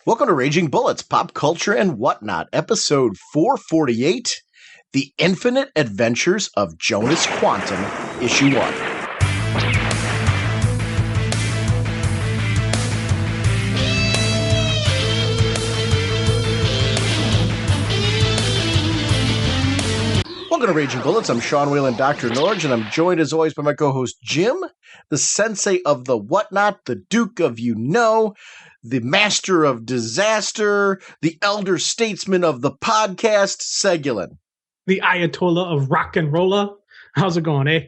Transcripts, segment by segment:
Welcome to Raging Bullets, Pop Culture and Whatnot, episode 448, The Infinite Adventures of Jonas Quantum, issue 1. Welcome to Raging Bullets. I'm Sean Whalen, drnorge, and I'm joined as always by my co-host Jim, the sensei of the whatnot, the duke of you-know, the master of disaster, the elder statesman of the podcast, Segulin. The Ayatollah of rock and rolla. How's it going, eh?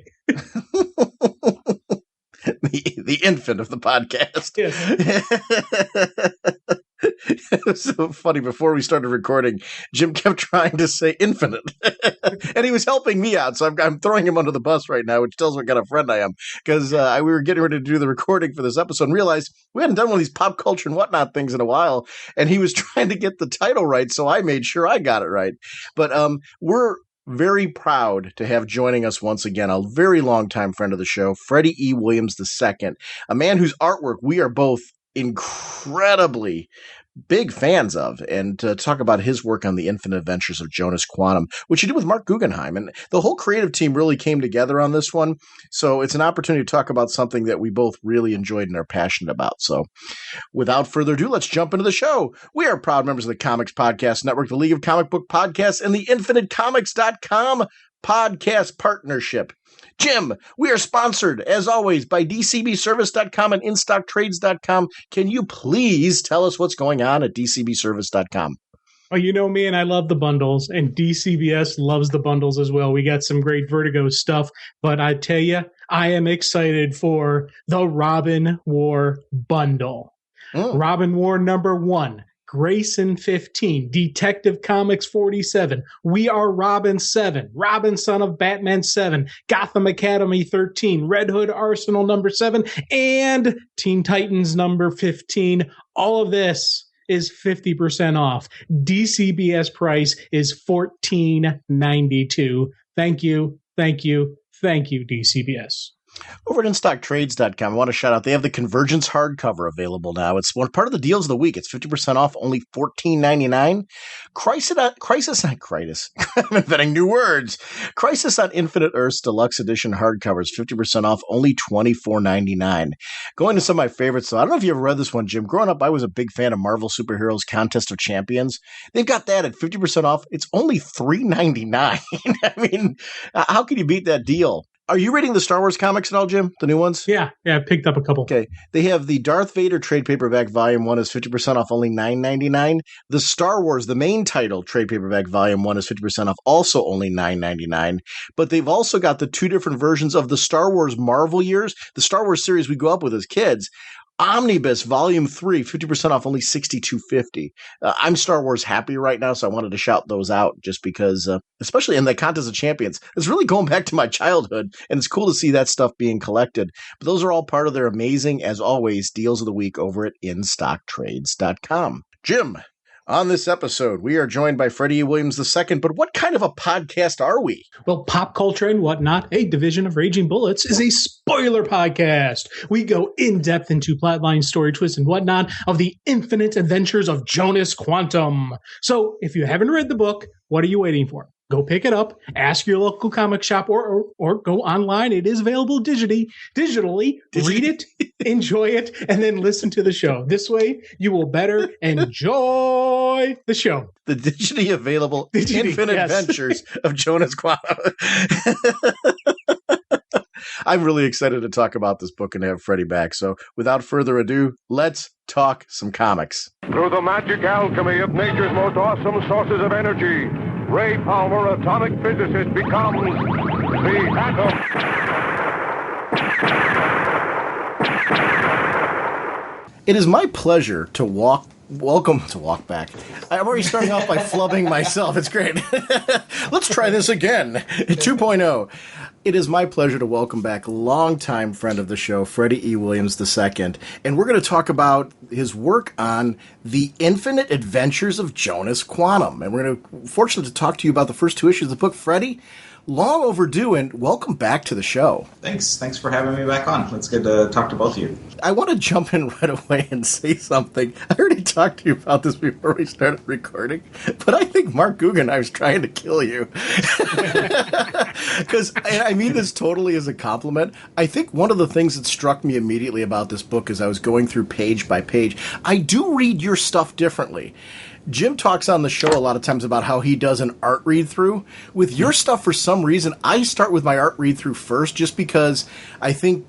the infant of the podcast. Yes. It was so funny. Before we started recording, Jim kept trying to say infinite. And he was helping me out, so I'm throwing him under the bus right now, which tells what kind of friend I am. Because we were getting ready to do the recording for this episode and realized we hadn't done one of these pop culture and whatnot things in a while. And he was trying to get the title right, so I made sure I got it right. But we're very proud to have joining us once again a very long-time friend of the show, Freddie E. Williams II, a man whose artwork we are both incredibly big fans of, and to talk about his work on the Infinite Adventures of Jonas Quantum, which he did with Mark Guggenheim. And the whole creative team really came together on this one. So it's an opportunity to talk about something that we both really enjoyed and are passionate about. So without further ado, let's jump into the show. We are proud members of the Comics Podcast Network, the League of Comic Book Podcasts, and the InfiniteComics.com podcast partnership. Jim, we are sponsored, as always, by DCBService.com and InStockTrades.com. Can you please tell us what's going on at DCBService.com? Oh, you know me, and I love the bundles, and DCBS loves the bundles as well. We got some great Vertigo stuff, but I tell you, I am excited for the Robin War bundle. Robin War number 1. Grayson 15, Detective Comics 47, We Are Robin 7, Robin Son of Batman 7, Gotham Academy 13, Red Hood Arsenal number 7, and Teen Titans number 15. All of this is 50% off. DCBS price is $14.92. Thank you, thank you, thank you, DCBS. Over at InStockTrades.com, I want to shout out, they have the Convergence hardcover available now. It's one part of the deals of the week. It's 50% off, only $14.99. I'm inventing new words. Crisis on Infinite Earths Deluxe Edition hardcovers, 50% off, only $24.99. Going to some of my favorites, though. I don't know if you ever read this one, Jim. Growing up, I was a big fan of Marvel Superheroes Contest of Champions. They've got that at 50% off. It's only $3.99. I mean, how can you beat that deal? Are you reading the Star Wars comics at all, Jim? The new ones? Yeah, I picked up a couple. Okay. They have the Darth Vader trade paperback volume 1 is 50% off, only $9.99. The Star Wars, the main title, trade paperback volume 1 is 50% off, also only $9.99. But they've also got the two different versions of the Star Wars Marvel years, the Star Wars series we grew up with as kids. Omnibus Volume 3, 50% off, only $62.50. I'm Star Wars happy right now, so I wanted to shout those out just because, especially in the Contest of Champions, it's really going back to my childhood, and it's cool to see that stuff being collected. But those are all part of their amazing, as always, deals of the week over at InStockTrades.com. Jim, on this episode, we are joined by Freddie E. Williams II, but what kind of a podcast are we? Well, Pop Culture and Whatnot, a division of Raging Bullets, is a spoiler podcast. We go in-depth into plotline, story twists, and whatnot of the Infinite Adventures of Jonas Quantum. So, if you haven't read the book, what are you waiting for? Go pick it up, ask your local comic shop, or go online. It is available digitally. Read it, enjoy it, and then listen to the show. This way, you will better enjoy the show. The digitally available Infinite Adventures of Jonas Quantum. I'm really excited to talk about this book and to have Freddie back. So without further ado, let's talk some comics. Through the magic alchemy of nature's most awesome sources of energy, Ray Palmer, atomic physicist, becomes the atom. It is my pleasure to walk back. I'm already starting off by flubbing myself. It's great. Let's try this again. 2.0. It is my pleasure to welcome back longtime friend of the show, Freddie E. Williams II. And we're going to talk about his work on The Infinite Adventures of Jonas Quantum. And we're fortunate to talk to you about the first two issues of the book. Freddie, long overdue, and welcome back to the show. Thanks for having me back on. It's good to talk to both of you. I want to jump in right away and say something. I already talked to you about this before we started recording, but I think Mark Guggenheim was trying to kill you. Because, and I mean this totally as a compliment, I think one of the things that struck me immediately about this book as I was going through page by page, I do read your stuff differently. Jim talks on the show a lot of times about how he does an art read-through. With your stuff, for some reason, I start with my art read-through first just because I think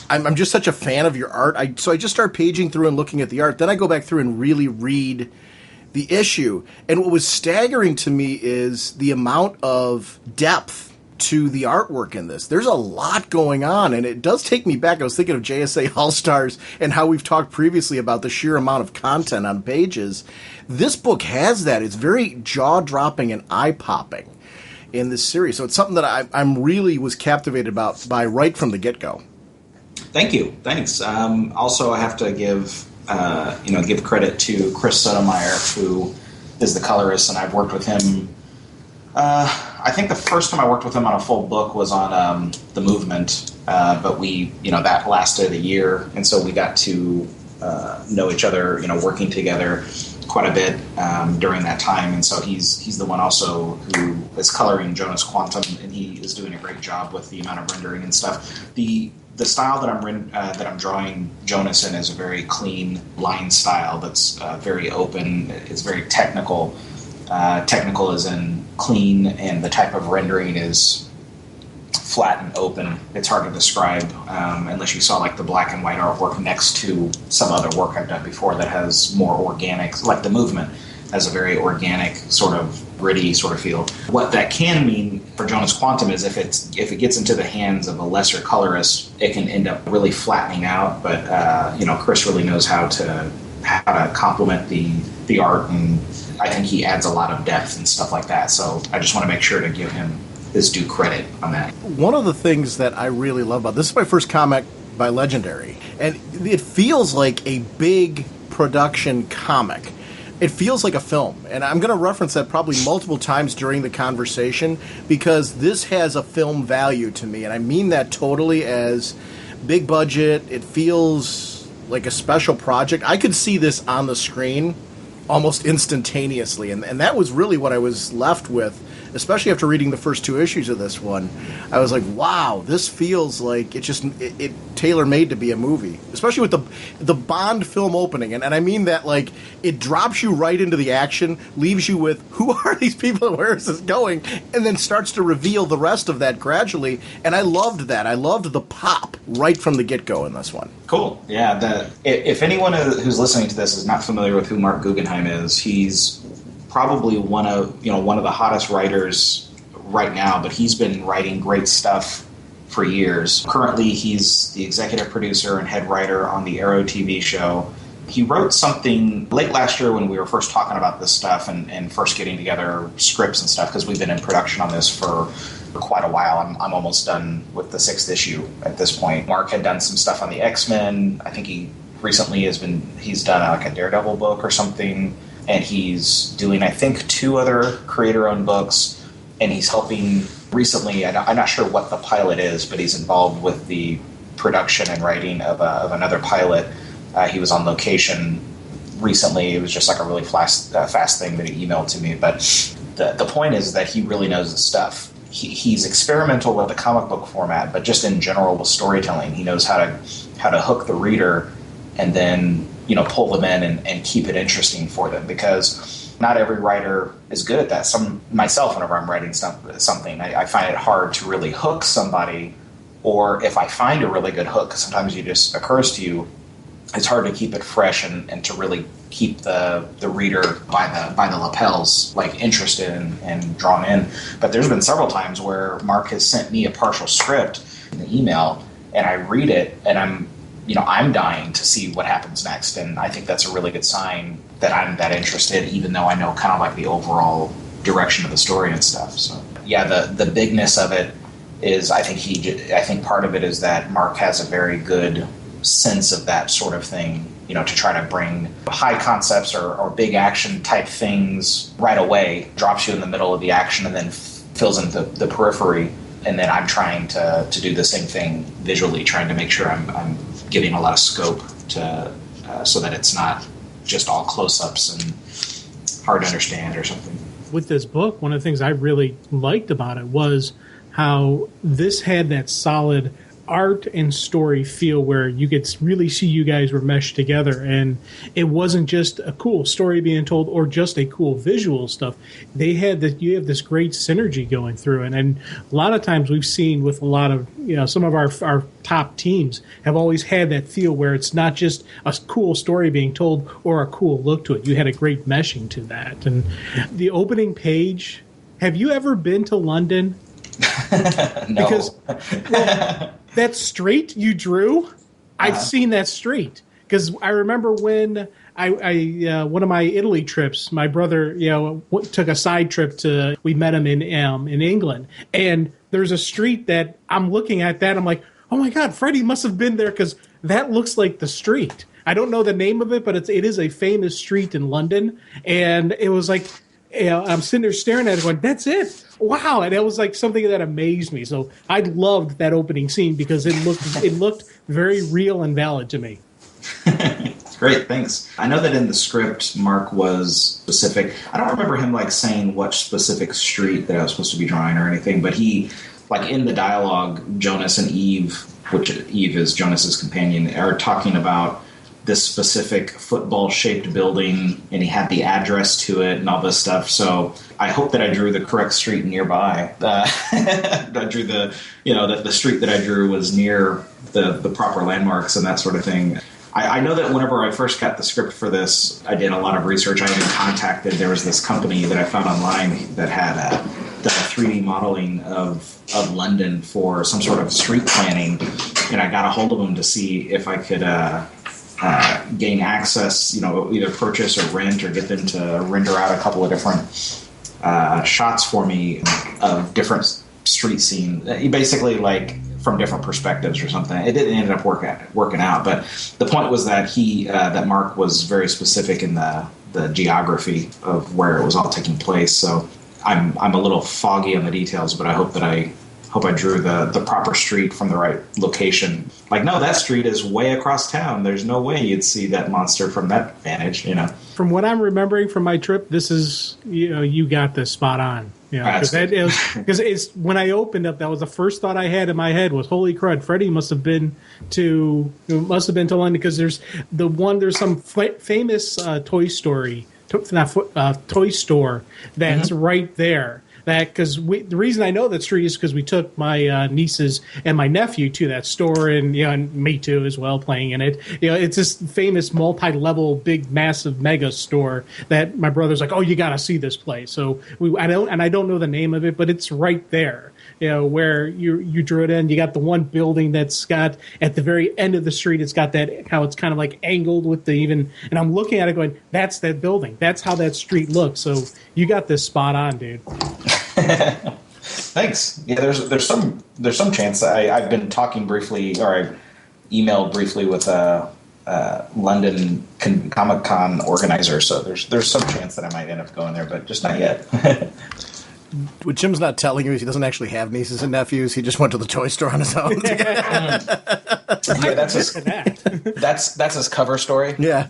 I'm just such a fan of your art. So I just start paging through and looking at the art. Then I go back through and really read the issue. And what was staggering to me is the amount of depth to the artwork in this. There's a lot going on, and it does take me back. I was thinking of JSA All-Stars and how we've talked previously about the sheer amount of content on pages. This book has that. It's very jaw-dropping and eye-popping in this series. So it's something that I'm really was captivated by right from the get-go. Thank you. Thanks. Also, I have to give credit to Chris Sotomayor, who is the colorist, and I've worked with him. I think the first time I worked with him on a full book was on The Movement, but that lasted a year, and so we got to know each other, working together quite a bit during that time. And so he's the one also who is coloring Jonas Quantum, and he is doing a great job with the amount of rendering and stuff. The style that I'm drawing Jonas in is a very clean line style that's very open. It's very technical. Technical as in clean, and the type of rendering is flat and open. It's hard to describe unless you saw like the black and white artwork next to some other work I've done before that has more organic, like The Movement has a very organic sort of gritty sort of feel. What that can mean for Jonas Quantum is if it gets into the hands of a lesser colorist, it can end up really flattening out. But Chris really knows how to complement the art, and I think he adds a lot of depth and stuff like that. So I just want to make sure to give him his due credit on that. One of the things that I really love about this is my first comic by Legendary, and it feels like a big production comic. It feels like a film, and I'm going to reference that probably multiple times during the conversation because this has a film value to me, and I mean that totally as big budget. It feels like a special project. I could see this on the screen almost instantaneously, and that was really what I was left with, especially after reading the first two issues of this one. I was like, wow, this feels like it tailor-made to be a movie, especially with the Bond film opening, and I mean that like it drops you right into the action, leaves you with who are these people and where is this going, and then starts to reveal the rest of that gradually, and I loved that. I loved the pop right from the get-go in this one. Cool. Yeah. If anyone who's listening to this is not familiar with who Mark Guggenheim is, he's probably one of the hottest writers right now, but he's been writing great stuff for years. Currently, he's the executive producer and head writer on the Arrow TV show. He wrote something late last year when we were first talking about this stuff and first getting together scripts and stuff, because we've been in production on this for quite a while. I'm almost done with the 6th issue at this point. Mark had done some stuff on the X-Men. I think he recently he's done like a Daredevil book or something, and he's doing, I think, 2 other creator-owned books, and he's helping recently, I'm not sure what the pilot is, but he's involved with the production and writing of another pilot. He was on location recently. It was just like a really fast thing that he emailed to me, but the point is that he really knows his stuff. He's experimental with the comic book format, but just in general with storytelling, he knows how to hook the reader and then pull them in and keep it interesting for them, because not every writer is good at that. Myself, whenever I'm writing something, I find it hard to really hook somebody, or if I find a really good hook, because sometimes it just occurs to you, it's hard to keep it fresh and to really keep the reader by the lapels, like interested and drawn in. But there's been several times where Mark has sent me a partial script in the email, and I read it, and I'm dying to see what happens next. And I think that's a really good sign that I'm that interested, even though I know kind of like the overall direction of the story and stuff. So yeah, the bigness of it is, I think part of it is that Mark has a very good sense of that sort of thing, to try to bring high concepts or big action type things right away, drops you in the middle of the action, and then fills in the periphery, and then I'm trying to do the same thing visually, trying to make sure I'm giving a lot of scope to so that it's not just all close-ups and hard to understand or something. With this book, one of the things I really liked about it was how this had that solid art and story feel where you could really see you guys were meshed together, and it wasn't just a cool story being told or just a cool visual stuff. They had that you have this great synergy going through it, and a lot of times we've seen with a lot of some of our top teams have always had that feel where it's not just a cool story being told or a cool look to it. You had a great meshing to that. And the opening page, have you ever been to London? No. Because that street you drew, I've seen that street. Because I remember when I one of my Italy trips, my brother took a side trip we met him in England, and there's a street that I'm looking at that I'm like, oh my God, Freddie must have been there because that looks like the street. I don't know the name of it, but it is a famous street in London, and it was like, I'm sitting there staring at it going, that's it. Wow. And that was like something that amazed me. So I loved that opening scene because it looked very real and valid to me. Great, thanks. I know that in the script, Mark was specific. I don't remember him saying what specific street that I was supposed to be drawing or anything, but he, in the dialogue, Jonas and Eve, which Eve is Jonas's companion, are talking about this specific football-shaped building, and he had the address to it and all this stuff. So I hope that I drew the correct street nearby. I drew the street that I drew was near the proper landmarks and that sort of thing. I know that whenever I first got the script for this, I did a lot of research. I even contacted, there was this company that I found online that had done a 3D modeling of London for some sort of street planning, and I got a hold of them to see if I could gain access, either purchase or rent or get them to render out a couple of different shots for me of different street scenes, basically from different perspectives or something. It didn't end up working out, but the point was that that Mark was very specific in the geography of where it was all taking place. So I'm a little foggy on the details, but I hope I drew the proper street from the right location. No, that street is way across town. There's no way you'd see that monster from that vantage, From what I'm remembering from my trip, this is, you got this spot on. Because it's when I opened up, that was the first thought I had in my head was, holy crud, Freddie must have been to London, because there's some famous toy store that's right there. Because the reason I know that street is because we took my nieces and my nephew to that store, and and me too as well, playing in it. It's this famous multi-level, big, massive mega store that my brother's like, oh, you got to see this place. So I don't know the name of it, but it's right there. Where you drew it in. You got the one building that's got at the very end of the street. It's got that how it's kind of angled with and I'm looking at it going, that's that building. That's how that street looks. So you got this spot on, dude. Thanks. Yeah, there's some chance I've been talking briefly, or I emailed briefly with a London Comic-Con organizer. So there's some chance that I might end up going there, but just not yet. What Jim's not telling you is he doesn't actually have nieces and nephews. He just went to the toy store on his own. Yeah, that's his cover story. Yeah.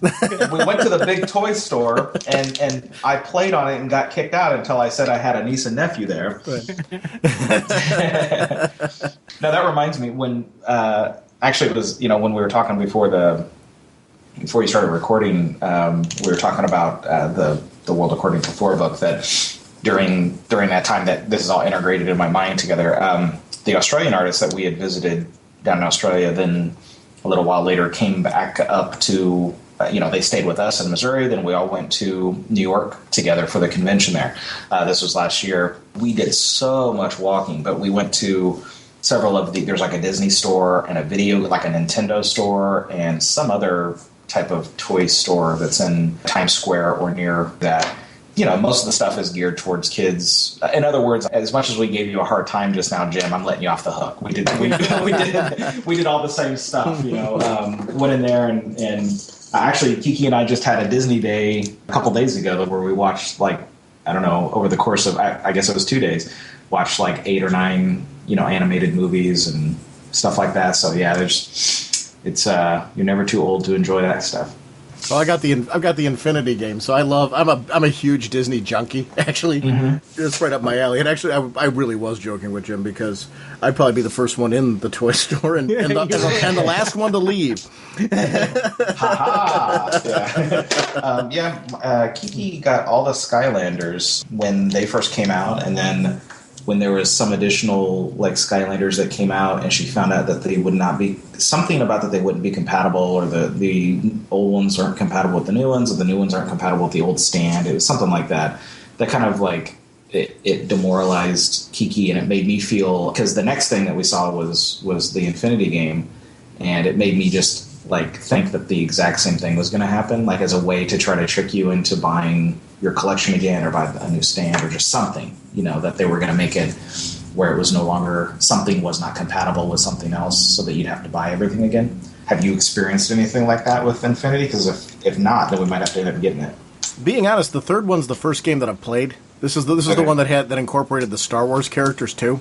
We went to the big toy store, and I played on it and got kicked out until I said I had a niece and nephew there. Right. Now, that reminds me, when actually it was, when we were talking before you started recording, we were talking about the World According to Thor book, that during that time that this is all integrated in my mind together, the Australian artists that we had visited down in Australia, then a little while later came back up to, they stayed with us in Missouri. Then we all went to New York together for the convention there. This was last year. We did so much walking, but we went to several of there's a Disney store and a video, a Nintendo store, and some other type of toy store that's in Times Square or near that. Most of the stuff is geared towards kids. In other words, as much as we gave you a hard time just now, Jim, I'm letting you off the hook. We did all the same stuff. Went in there and actually Kiki and I just had a Disney day a couple days ago where we watched I don't know, over the course of, I guess it was 2 days, watched like 8 or 9, animated movies and stuff like that. So yeah, you're never too old to enjoy that stuff. Well, I've got the Infinity game, so I'm a huge Disney junkie. Actually, It's right up my alley. And actually, I really was joking with Jim because I'd probably be the first one in the toy store and the last one to leave. Kiki got all the Skylanders when they first came out, and then when there was some additional like Skylanders that came out, and she found out that they would not be something about that they wouldn't be compatible, or the old ones aren't compatible with the new ones, or the new ones aren't compatible with the old stand. It was something like that. That kind of like it demoralized Kiki, and it made me feel, because the next thing that we saw was the Infinity game, and it made me just like think that the exact same thing was going to happen, like as a way to try to trick you into buying your collection again, or buy a new stand, or just something, that they were going to make it where it was no longer, something was not compatible with something else, so that you'd have to buy everything again. Have you experienced anything like that with Infinity? Because if not, then we might have to end up getting it. Being honest, the third one's the first game that I've played. This is the one that incorporated the Star Wars characters too.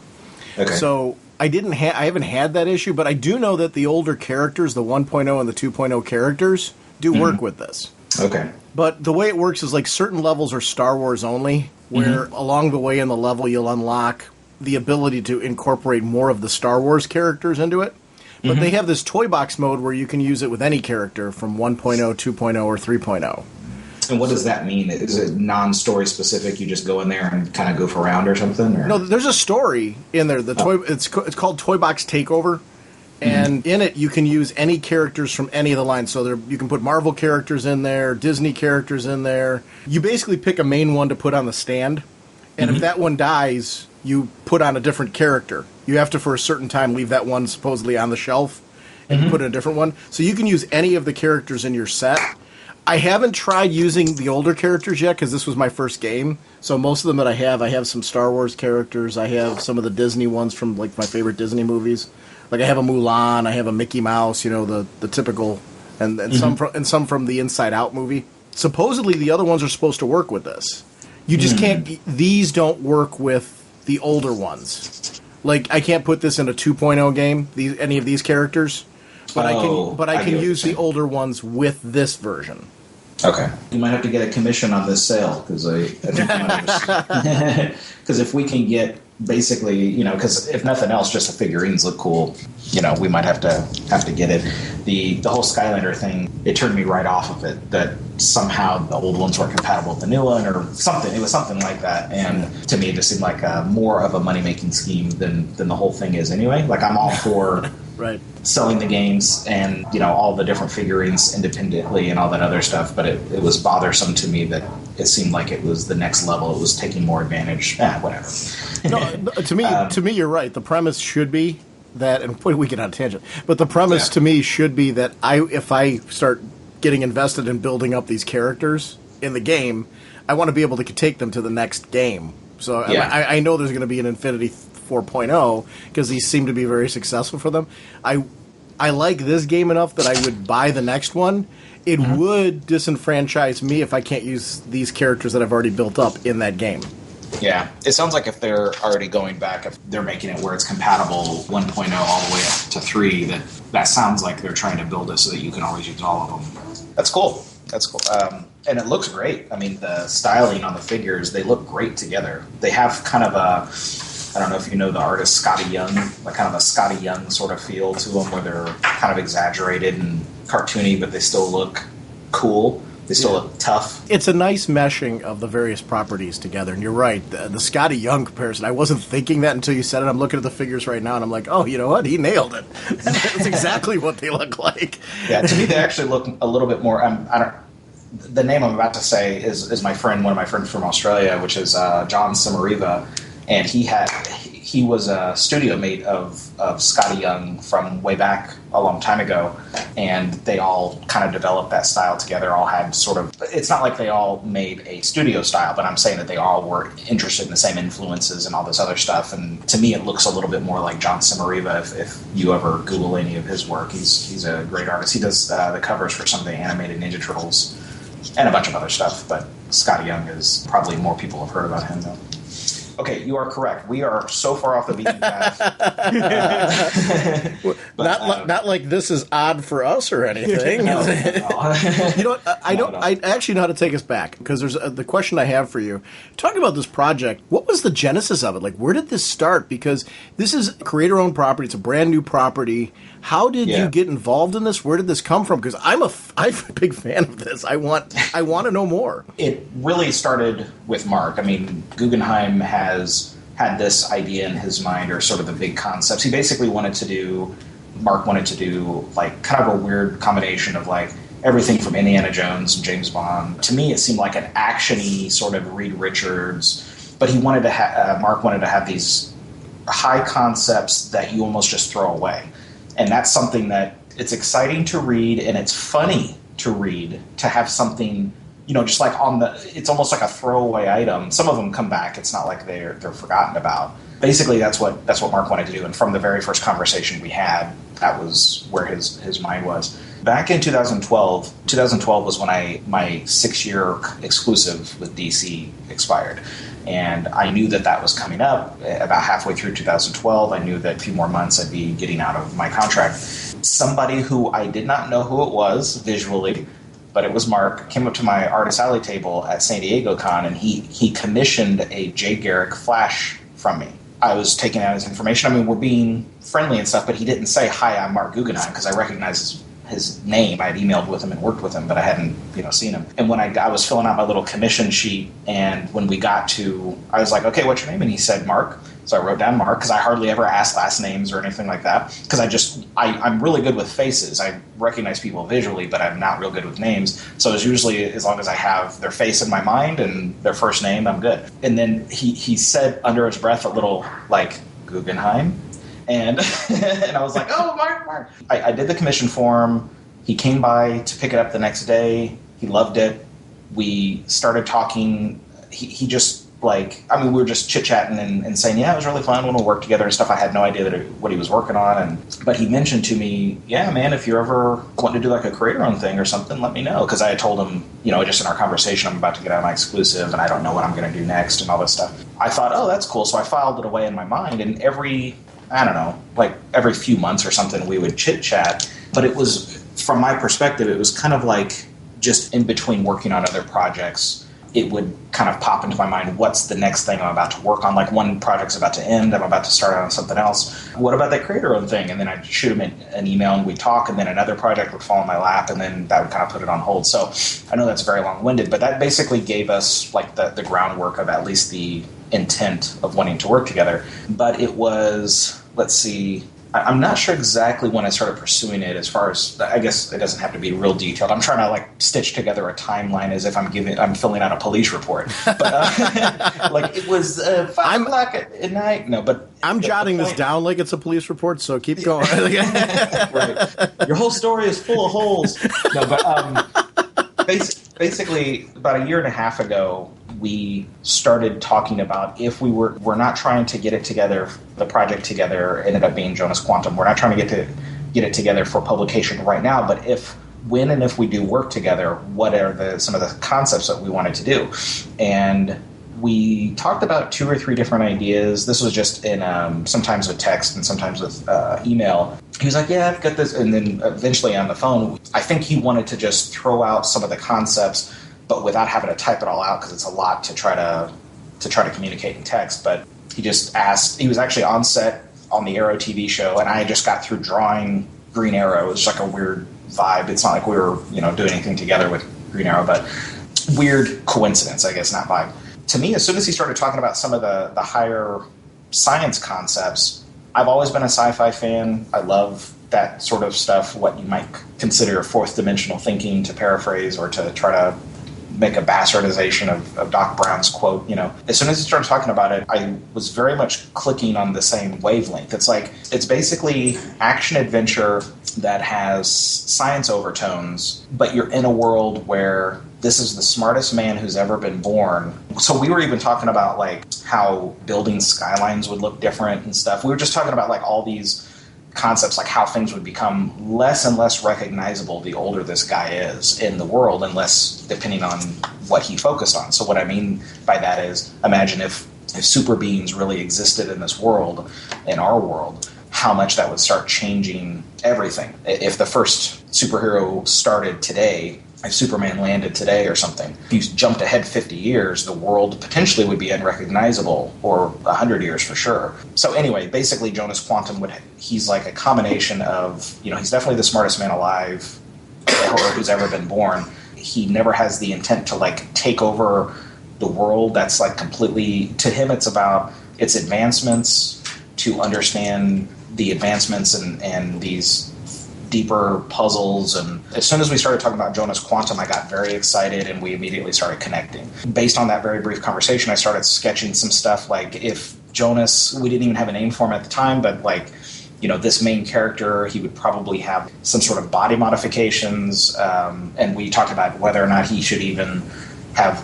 Okay. So I haven't had that issue, but I do know that the older characters, the 1.0 and the 2.0 characters, do work with this. Okay. But the way it works is like certain levels are Star Wars only, where along the way in the level you'll unlock the ability to incorporate more of the Star Wars characters into it. But they have this toy box mode where you can use it with any character from 1.0, 2.0, or 3.0. And what does that mean? Is it non-story specific? You just go in there and kind of goof around or something? Or? No, there's a story in there. It's called Toy Box Takeover, and in it you can use any characters from any of the lines. So you can put Marvel characters in there, Disney characters in there. You basically pick a main one to put on the stand, and if that one dies, you put on a different character. You have to, for a certain time, leave that one supposedly on the shelf and put in a different one. So you can use any of the characters in your set. I haven't tried using the older characters yet because this was my first game. So most of them that I have some Star Wars characters. I have some of the Disney ones from like my favorite Disney movies. Like I have a Mulan, I have a Mickey Mouse, the typical, and some from the Inside Out movie. Supposedly the other ones are supposed to work with this. You just can't. These don't work with the older ones. Like I can't put this in a 2.0 game. Any of these characters. But I can use the older ones with this version. Okay. You might have to get a commission on this sale, because if we can get basically, because if nothing else, just the figurines look cool, we might have to get it. The whole Skylander thing, it turned me right off of it, that somehow the old ones weren't compatible with the new one or something. It was something like that, and to me it just seemed like more of a money-making scheme than the whole thing is anyway. Like I'm all for right. selling the games and all the different figurines independently and all that other stuff, but it was bothersome to me that it seemed like it was the next level. It was taking more advantage. Whatever. No, to me, you're right. The premise should be that, and we get on a tangent, but the premise to me should be that if I start getting invested in building up these characters in the game, I want to be able to take them to the next game. So I know there's going to be an Infinity 4.0 because these seem to be very successful for them. I like this game enough that I would buy the next one. It would disenfranchise me if I can't use these characters that I've already built up in that game. Yeah, it sounds like if they're already going back, if they're making it where it's compatible 1.0 all the way up to 3, that sounds like they're trying to build it so that you can always use all of them. That's cool. And it looks great. I mean, the styling on the figures, they look great together. They have kind of I don't know if you know the artist Scotty Young, like kind of a Scotty Young sort of feel to them, where they're kind of exaggerated and cartoony, but they still look cool. They still look tough. It's a nice meshing of the various properties together. And you're right, the Scotty Young comparison, I wasn't thinking that until you said it. I'm looking at the figures right now, and I'm like, oh, you know what? He nailed it. That's exactly what they look like. Yeah, to me, they actually look a little bit more... the name I'm about to say is my friend, one of my friends from Australia, which is John Samariva, and he was a studio mate of Scotty Young from way back a long time ago, and they all kind of developed that style together. All had sort of, it's not like they all made a studio style, but I'm saying that they all were interested in the same influences and all this other stuff. And to me, it looks a little bit more like John Samariva. If you ever Google any of his work, he's a great artist. He does the covers for some of the animated Ninja Turtles and a bunch of other stuff. But Scotty Young is probably more people have heard about him though. Okay, you are correct. We are so far off the beaten path. Not like this is odd for us or anything. No. You know what? I actually know how to take us back, because there's the question I have for you. Talking about this project, what was the genesis of it? Like, where did this start? Because this is creator-owned property. It's a brand new property. How did you get involved in this? Where did this come from? Because I'm a big fan of this. I want to know more. It really started with Mark. I mean, Guggenheim has had this idea in his mind, or sort of the big concepts. Mark wanted to do like kind of a weird combination of like everything from Indiana Jones and James Bond. To me, it seemed like an action-y sort of Reed Richards, but Mark wanted to have these high concepts that you almost just throw away. And that's something that it's exciting to read, and it's funny to read, to have something, just like it's almost like a throwaway item. Some of them come back. It's not like they're forgotten about. Basically, that's what Mark wanted to do. And from the very first conversation we had, that was where his mind was. Back in 2012 was when my 6-year exclusive with DC expired. And I knew that was coming up about halfway through 2012. I knew that a few more months I'd be getting out of my contract. Somebody who I did not know who it was visually, but it was Mark, came up to my Artist Alley table at San Diego Con, and he commissioned a Jay Garrick flash from me. I was taking out his information. I mean, we're being friendly and stuff, but he didn't say, "Hi, I'm Mark Guggenheim," because I recognized his name. I had emailed with him and worked with him, but I hadn't, seen him. And when I was filling out my little commission sheet, and when we got to, I was like, "Okay, what's your name?" And he said, "Mark." So I wrote down Mark, because I hardly ever ask last names or anything like that, because I'm really good with faces. I recognize people visually, but I'm not real good with names. So it's usually, as long as I have their face in my mind and their first name, I'm good. And then he said under his breath a little like, "Guggenheim?" And and I was like, "Oh, Mark." I did the commission form. He came by to pick it up the next day. He loved it. We started talking. He just, we were just chit-chatting and saying, "Yeah, it was really fun when we worked together and stuff." I had no idea what he was working on. But he mentioned to me, "Yeah, man, if you're ever wanting to do like a creator-owned thing or something, let me know." Because I had told him, just in our conversation, I'm about to get out of my exclusive and I don't know what I'm going to do next and all this stuff. I thought, "Oh, that's cool." So I filed it away in my mind, and every few months or something, we would chit-chat. But it was, from my perspective, it was kind of like just in between working on other projects, it would kind of pop into my mind, what's the next thing I'm about to work on? Like, one project's about to end, I'm about to start on something else. What about that creator-owned thing? And then I'd shoot him an email and we'd talk, and then another project would fall in my lap, and then that would kind of put it on hold. So I know that's very long-winded, but that basically gave us like the groundwork of at least the intent of wanting to work together. But it was, let's see, I'm not sure exactly when I started pursuing it. As far as, I guess it doesn't have to be real detailed. I'm trying to stitch together a timeline as if I'm filling out a police report. But it was 5 o'clock at night. No, but I'm jotting this down like it's a police report. So keep going. Right. Your whole story is full of holes. No, but basically about a year and a half ago, we started talking about, if we're not trying to get it together, the project together ended up being Jonas Quantum. We're not trying to get it together for publication right now, but when and if we do work together, what are some of the concepts that we wanted to do? And we talked about 2 or 3 different ideas. This was just in sometimes with text and sometimes with email. He was like, "Yeah, I've got this," and then eventually on the phone, I think he wanted to just throw out some of the concepts, but without having to type it all out, because it's a lot to try to communicate in text. But he just asked. He was actually on set on the Arrow TV show, and I just got through drawing Green Arrow. It was like a weird vibe. It's not like we were doing anything together with Green Arrow, but weird coincidence, I guess, not vibe. To me, as soon as he started talking about some of the higher science concepts, I've always been a sci-fi fan. I love that sort of stuff, what you might consider fourth dimensional thinking, to paraphrase, or to try to make a bastardization of Doc Brown's quote. As soon as he started talking about it, I was very much clicking on the same wavelength. It's basically action adventure that has science overtones, but you're in a world where this is the smartest man who's ever been born. So we were even talking about how building skylines would look different and stuff. We were just talking about all these concepts like how things would become less and less recognizable the older this guy is in the world, unless depending on what he focused on. So what I mean by that is, imagine if super beings really existed in this world, in our world, how much that would start changing everything. If the first superhero started today, if Superman landed today or something, if you jumped ahead 50 years, the world potentially would be unrecognizable, or 100 years for sure. So anyway, basically Jonas Quantum he's like a combination of, he's definitely the smartest man alive or who's ever been born. He never has the intent to like take over the world. That's like completely, to him it's about its advancements, to understand the advancements and these deeper puzzles. And as soon as we started talking about Jonas Quantum, I got very excited and we immediately started connecting. Based on that very brief conversation, I started sketching some stuff like if Jonas, we didn't even have a name for him at the time, but like, this main character, he would probably have some sort of body modifications. And we talked about whether or not he should even have,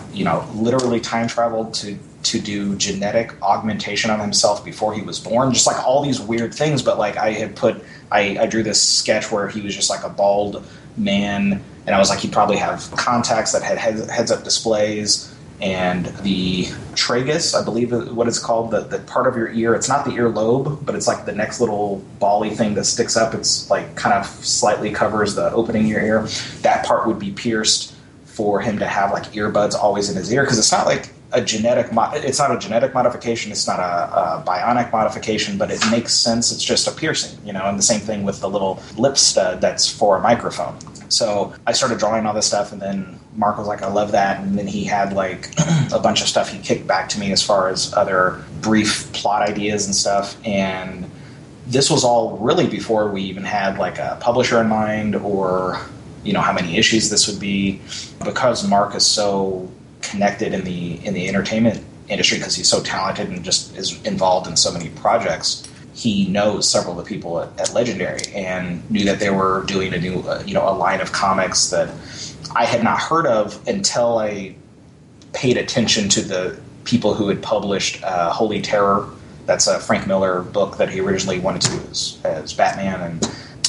literally time traveled to do genetic augmentation on himself before he was born. Just like all these weird things. But like I drew this sketch where he was just like a bald man, and I was like, he'd probably have contacts that had heads-up displays, and the tragus, I believe what it's called, the part of your ear, it's not the earlobe, but it's like the next little bally thing that sticks up. It's like kind of slightly covers the opening of your ear. That part would be pierced for him to have like earbuds always in his ear, because it's not like it's not a genetic modification, it's not a bionic modification, but it makes sense. It's just a piercing, and the same thing with the little lip stud that's for a microphone. So I started drawing all this stuff, and then Mark was like, I love that. And then he had like a bunch of stuff he kicked back to me as far as other brief plot ideas and stuff. And this was all really before we even had like a publisher in mind, or how many issues this would be, because Mark is so connected in the entertainment industry, because he's so talented and just is involved in so many projects. He knows several of the people at Legendary and knew that they were doing a new, a line of comics that I had not heard of until I paid attention to the people who had published Holy Terror. That's a Frank Miller book that he originally wanted to as Batman. And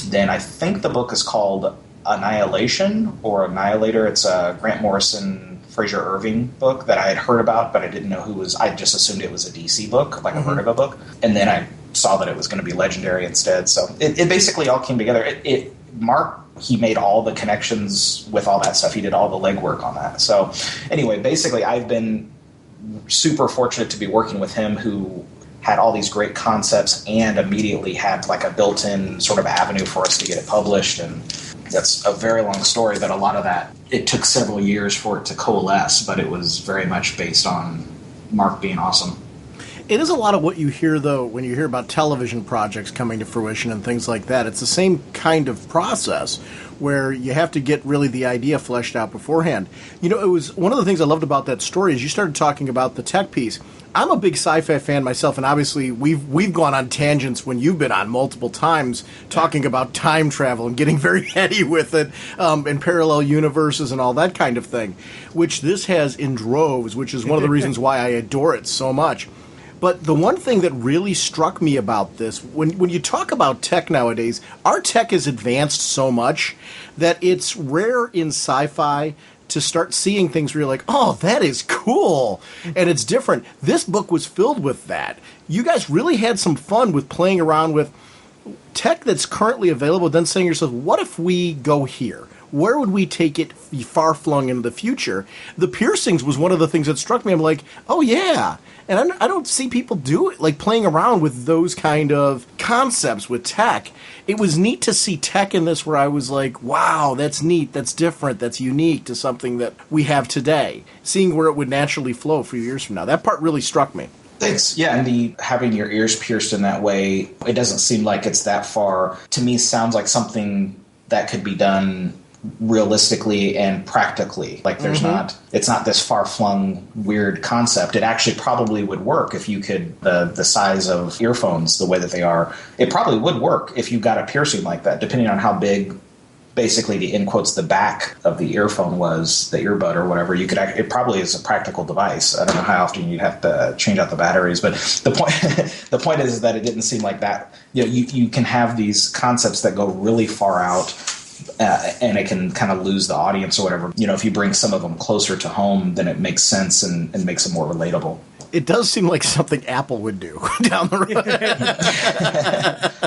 then I think the book is called Annihilation or Annihilator. It's a Grant Morrison, Fraser Irving book that I had heard about, but I didn't know who was. I just assumed it was a DC book, like a Vertigo book. And then I saw that it was going to be Legendary instead. So it basically all came together. Mark, he made all the connections with all that stuff. He did all the legwork on that. So anyway, basically I've been super fortunate to be working with him, who had all these great concepts and immediately had like a built-in sort of avenue for us to get it published. And that's a very long story, but a lot of that, it took several years for it to coalesce, but it was very much based on Mark being awesome. It is a lot of what you hear, though, when you hear about television projects coming to fruition and things like that. It's the same kind of process where you have to get really the idea fleshed out beforehand. It was one of the things I loved about that story is you started talking about the tech piece. I'm a big sci-fi fan myself, and obviously we've gone on tangents when you've been on multiple times talking about time travel and getting very heady with it, and parallel universes and all that kind of thing, which this has in droves, which is one of the reasons why I adore it so much. But the one thing that really struck me about this, when you talk about tech nowadays, our tech has advanced so much that it's rare in sci-fi to start seeing things where you're like, oh, that is cool, and it's different. This book was filled with that. You guys really had some fun with playing around with tech that's currently available, then saying to yourself, what if we go here? Where would we take it far-flung into the future? The piercings was one of the things that struck me. I'm like, oh, yeah. And I don't see people do it, like playing around with those kind of concepts with tech. It was neat to see tech in this where I was like, wow, that's neat, that's different, that's unique to something that we have today. Seeing where it would naturally flow a few years from now. That part really struck me. Thanks. Yeah, and having your ears pierced in that way, it doesn't seem like it's that far. To me, sounds like something that could be done realistically and practically. Like it's not this far-flung weird concept. It actually probably would work if you could, the size of earphones, the way that they are, it probably would work if you got a piercing like that, depending on how big basically the in quotes the back of the earphone was the earbud or whatever, you could it probably is a practical device. I don't know how often you'd have to change out the batteries, but the point the point is that it didn't seem like that. You can have these concepts that go really far out, and it can kind of lose the audience or whatever. If you bring some of them closer to home, then it makes sense and makes them more relatable. It does seem like something Apple would do down the road.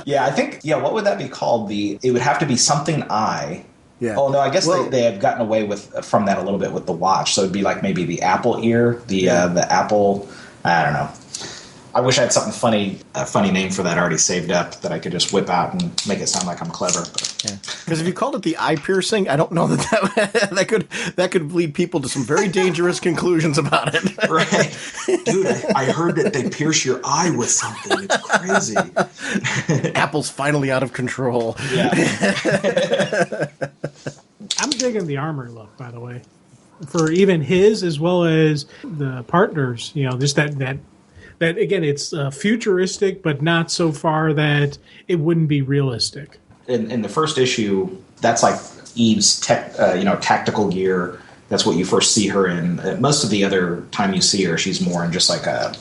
Yeah, I think, what would that be called? It would have to be something I. Yeah. Oh, no, I guess they have gotten away from that a little bit with the watch. So it'd be like maybe the Apple ear, the Apple, I don't know. I wish I had a funny name for that already saved up that I could just whip out and make it sound like I'm clever. Because if you called it the eye piercing, I don't know that could lead people to some very dangerous conclusions about it. Right, dude. I heard that they pierce your eye with something. It's crazy. Apple's finally out of control. Yeah. I'm digging the armor look, by the way, for even his as well as the partners. Just that again, it's futuristic, but not so far that it wouldn't be realistic. In the first issue, that's like Eve's tactical gear. That's what you first see her in. Most of the other time you see her, she's more in just like a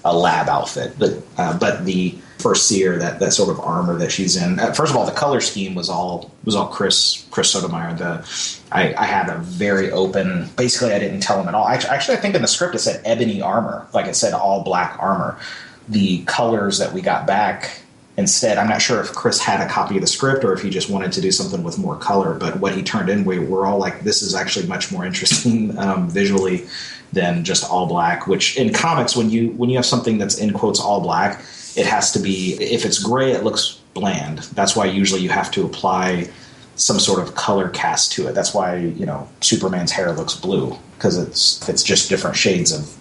lab outfit. But the first see her, that sort of armor that she's in. First of all, the color scheme was all Chris Sotomayor. I had a very open. Basically, I didn't tell him at all. Actually, I think in the script it said ebony armor, like it said all black armor. The colors that we got back instead, I'm not sure if Chris had a copy of the script or if he just wanted to do something with more color. But what he turned in, we're all like, this is actually much more interesting visually than just all black. Which in comics, when you have something that's in quotes all black, it has to be, if it's gray, it looks bland. That's why usually you have to apply some sort of color cast to it. That's why, Superman's hair looks blue, because it's just different shades of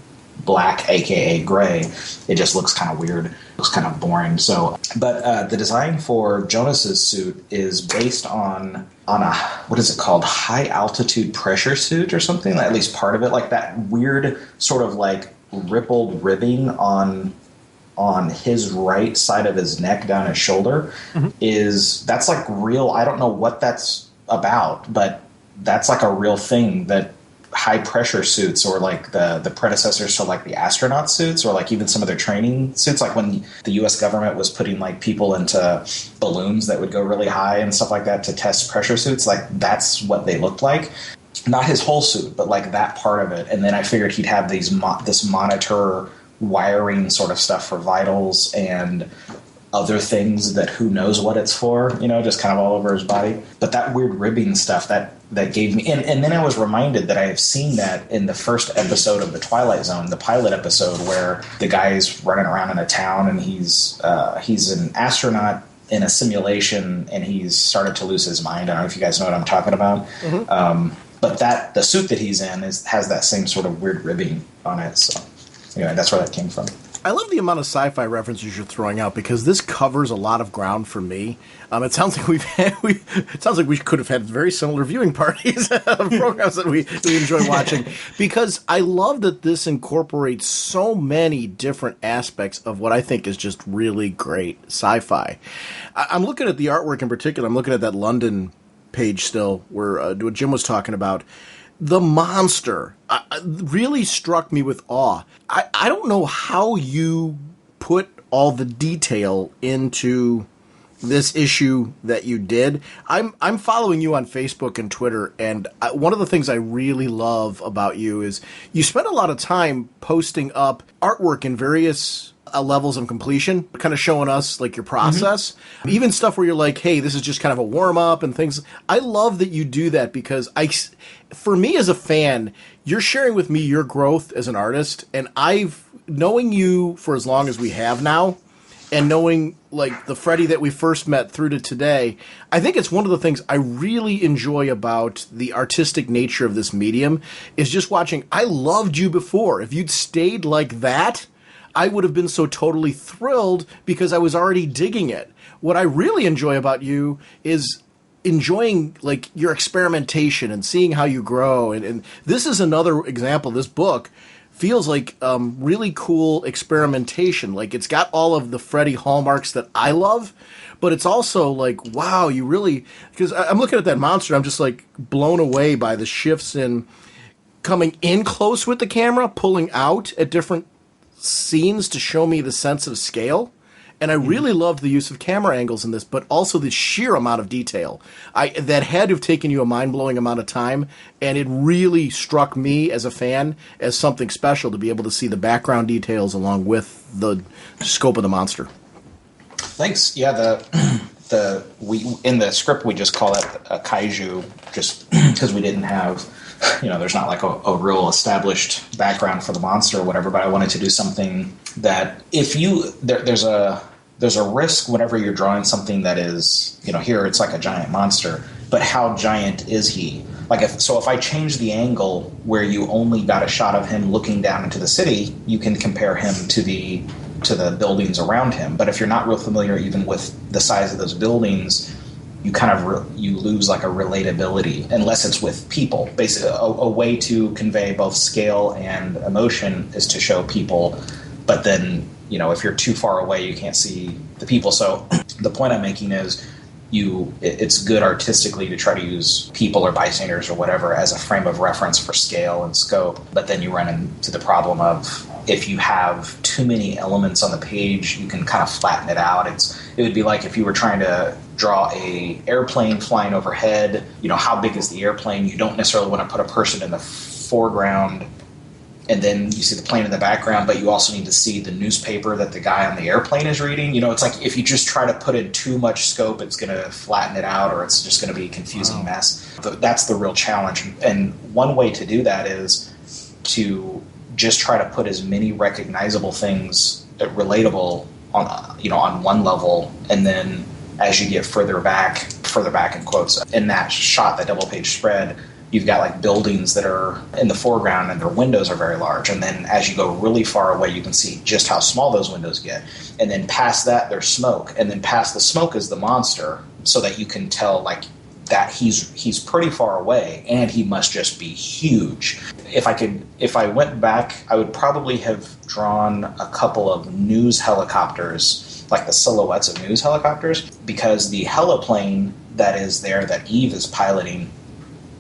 black, aka gray. It just looks kind of weird, looks kind of boring. So, but the design for Jonas's suit is based on a, what is it called, high altitude pressure suit or something. At least part of it, like that weird sort of like rippled ribbing on his right side of his neck down his shoulder. Mm-hmm. That's like real. I don't know what that's about, but that's like a real thing that high pressure suits, or like the predecessors to like the astronaut suits, or like even some of their training suits, like when the US government was putting like people into balloons that would go really high and stuff like that to test pressure suits, like that's what they looked like. Not his whole suit, but like that part of it. And then I figured he'd have this monitor wiring sort of stuff for vitals and other things that who knows what it's for, just kind of all over his body. But that weird ribbing stuff that gave me, and then I was reminded that I have seen that in the first episode of The Twilight Zone, the pilot episode, where the guy's running around in a town and he's an astronaut in a simulation and he's started to lose his mind. I don't know if you guys know what I'm talking about. Mm-hmm. But the suit that he's in has that same sort of weird ribbing on it. So anyway, that's where that came from. I love the amount of sci-fi references you're throwing out, because this covers a lot of ground for me. It sounds like we could have had very similar viewing parties of programs that we enjoy watching, because I love that this incorporates so many different aspects of what I think is just really great sci-fi. I'm looking at the artwork in particular. I'm looking at that London page still, where what Jim was talking about. The monster really struck me with awe. I don't know how you put all the detail into this issue that you did. I'm following you on Facebook and Twitter, and one of the things I really love about you is you spend a lot of time posting up artwork in various levels of completion, kind of showing us like your process, mm-hmm. Even stuff where you're like, hey, this is just kind of a warm up and things. I love that you do that, because for me as a fan, you're sharing with me your growth as an artist, and knowing you for as long as we have now, and knowing like the Freddie that we first met through to today, I think it's one of the things I really enjoy about the artistic nature of this medium is just watching. I loved you before. If you'd stayed like that, I would have been so totally thrilled, because I was already digging it. What I really enjoy about you is enjoying like your experimentation and seeing how you grow. And this is another example, this book, feels like really cool experimentation. Like, it's got all of the Freddie hallmarks that I love, but it's also like, wow, you really... Because I'm looking at that monster, I'm just like blown away by the shifts in coming in close with the camera, pulling out at different scenes to show me the sense of scale. And I really loved the use of camera angles in this, but also the sheer amount of detail. That had to have taken you a mind-blowing amount of time, and it really struck me as a fan as something special to be able to see the background details along with the scope of the monster. Thanks. Yeah, we in the script we just call it a kaiju, just because we didn't have, there's not like a real established background for the monster or whatever. But I wanted to do something that there's a risk whenever you're drawing something that is, here it's like a giant monster, but how giant is he? Like if I change the angle where you only got a shot of him looking down into the city, you can compare him to the buildings around him. But if you're not real familiar even with the size of those buildings, you kind of you lose like a relatability unless it's with people. Basically, a way to convey both scale and emotion is to show people, but then if you're too far away, you can't see the people. So the point I'm making is it's good artistically to try to use people or bystanders or whatever as a frame of reference for scale and scope. But then you run into the problem of if you have too many elements on the page, you can kind of flatten it out. It would be like if you were trying to draw a airplane flying overhead. How big is the airplane? You don't necessarily want to put a person in the foreground and then you see the plane in the background, but you also need to see the newspaper that the guy on the airplane is reading. It's like if you just try to put in too much scope, it's going to flatten it out, or it's just going to be a confusing mess. That's the real challenge. And one way to do that is to just try to put as many recognizable things relatable on one level, and then as you get further back in quotes in that shot, that double page spread, you've got like buildings that are in the foreground and their windows are very large. And then as you go really far away, you can see just how small those windows get. And then past that, there's smoke. And then past the smoke is the monster, so that you can tell like that he's pretty far away and he must just be huge. If I went back, I would probably have drawn a couple of news helicopters, like the silhouettes of news helicopters, because the heliplane that is there that Eve is piloting,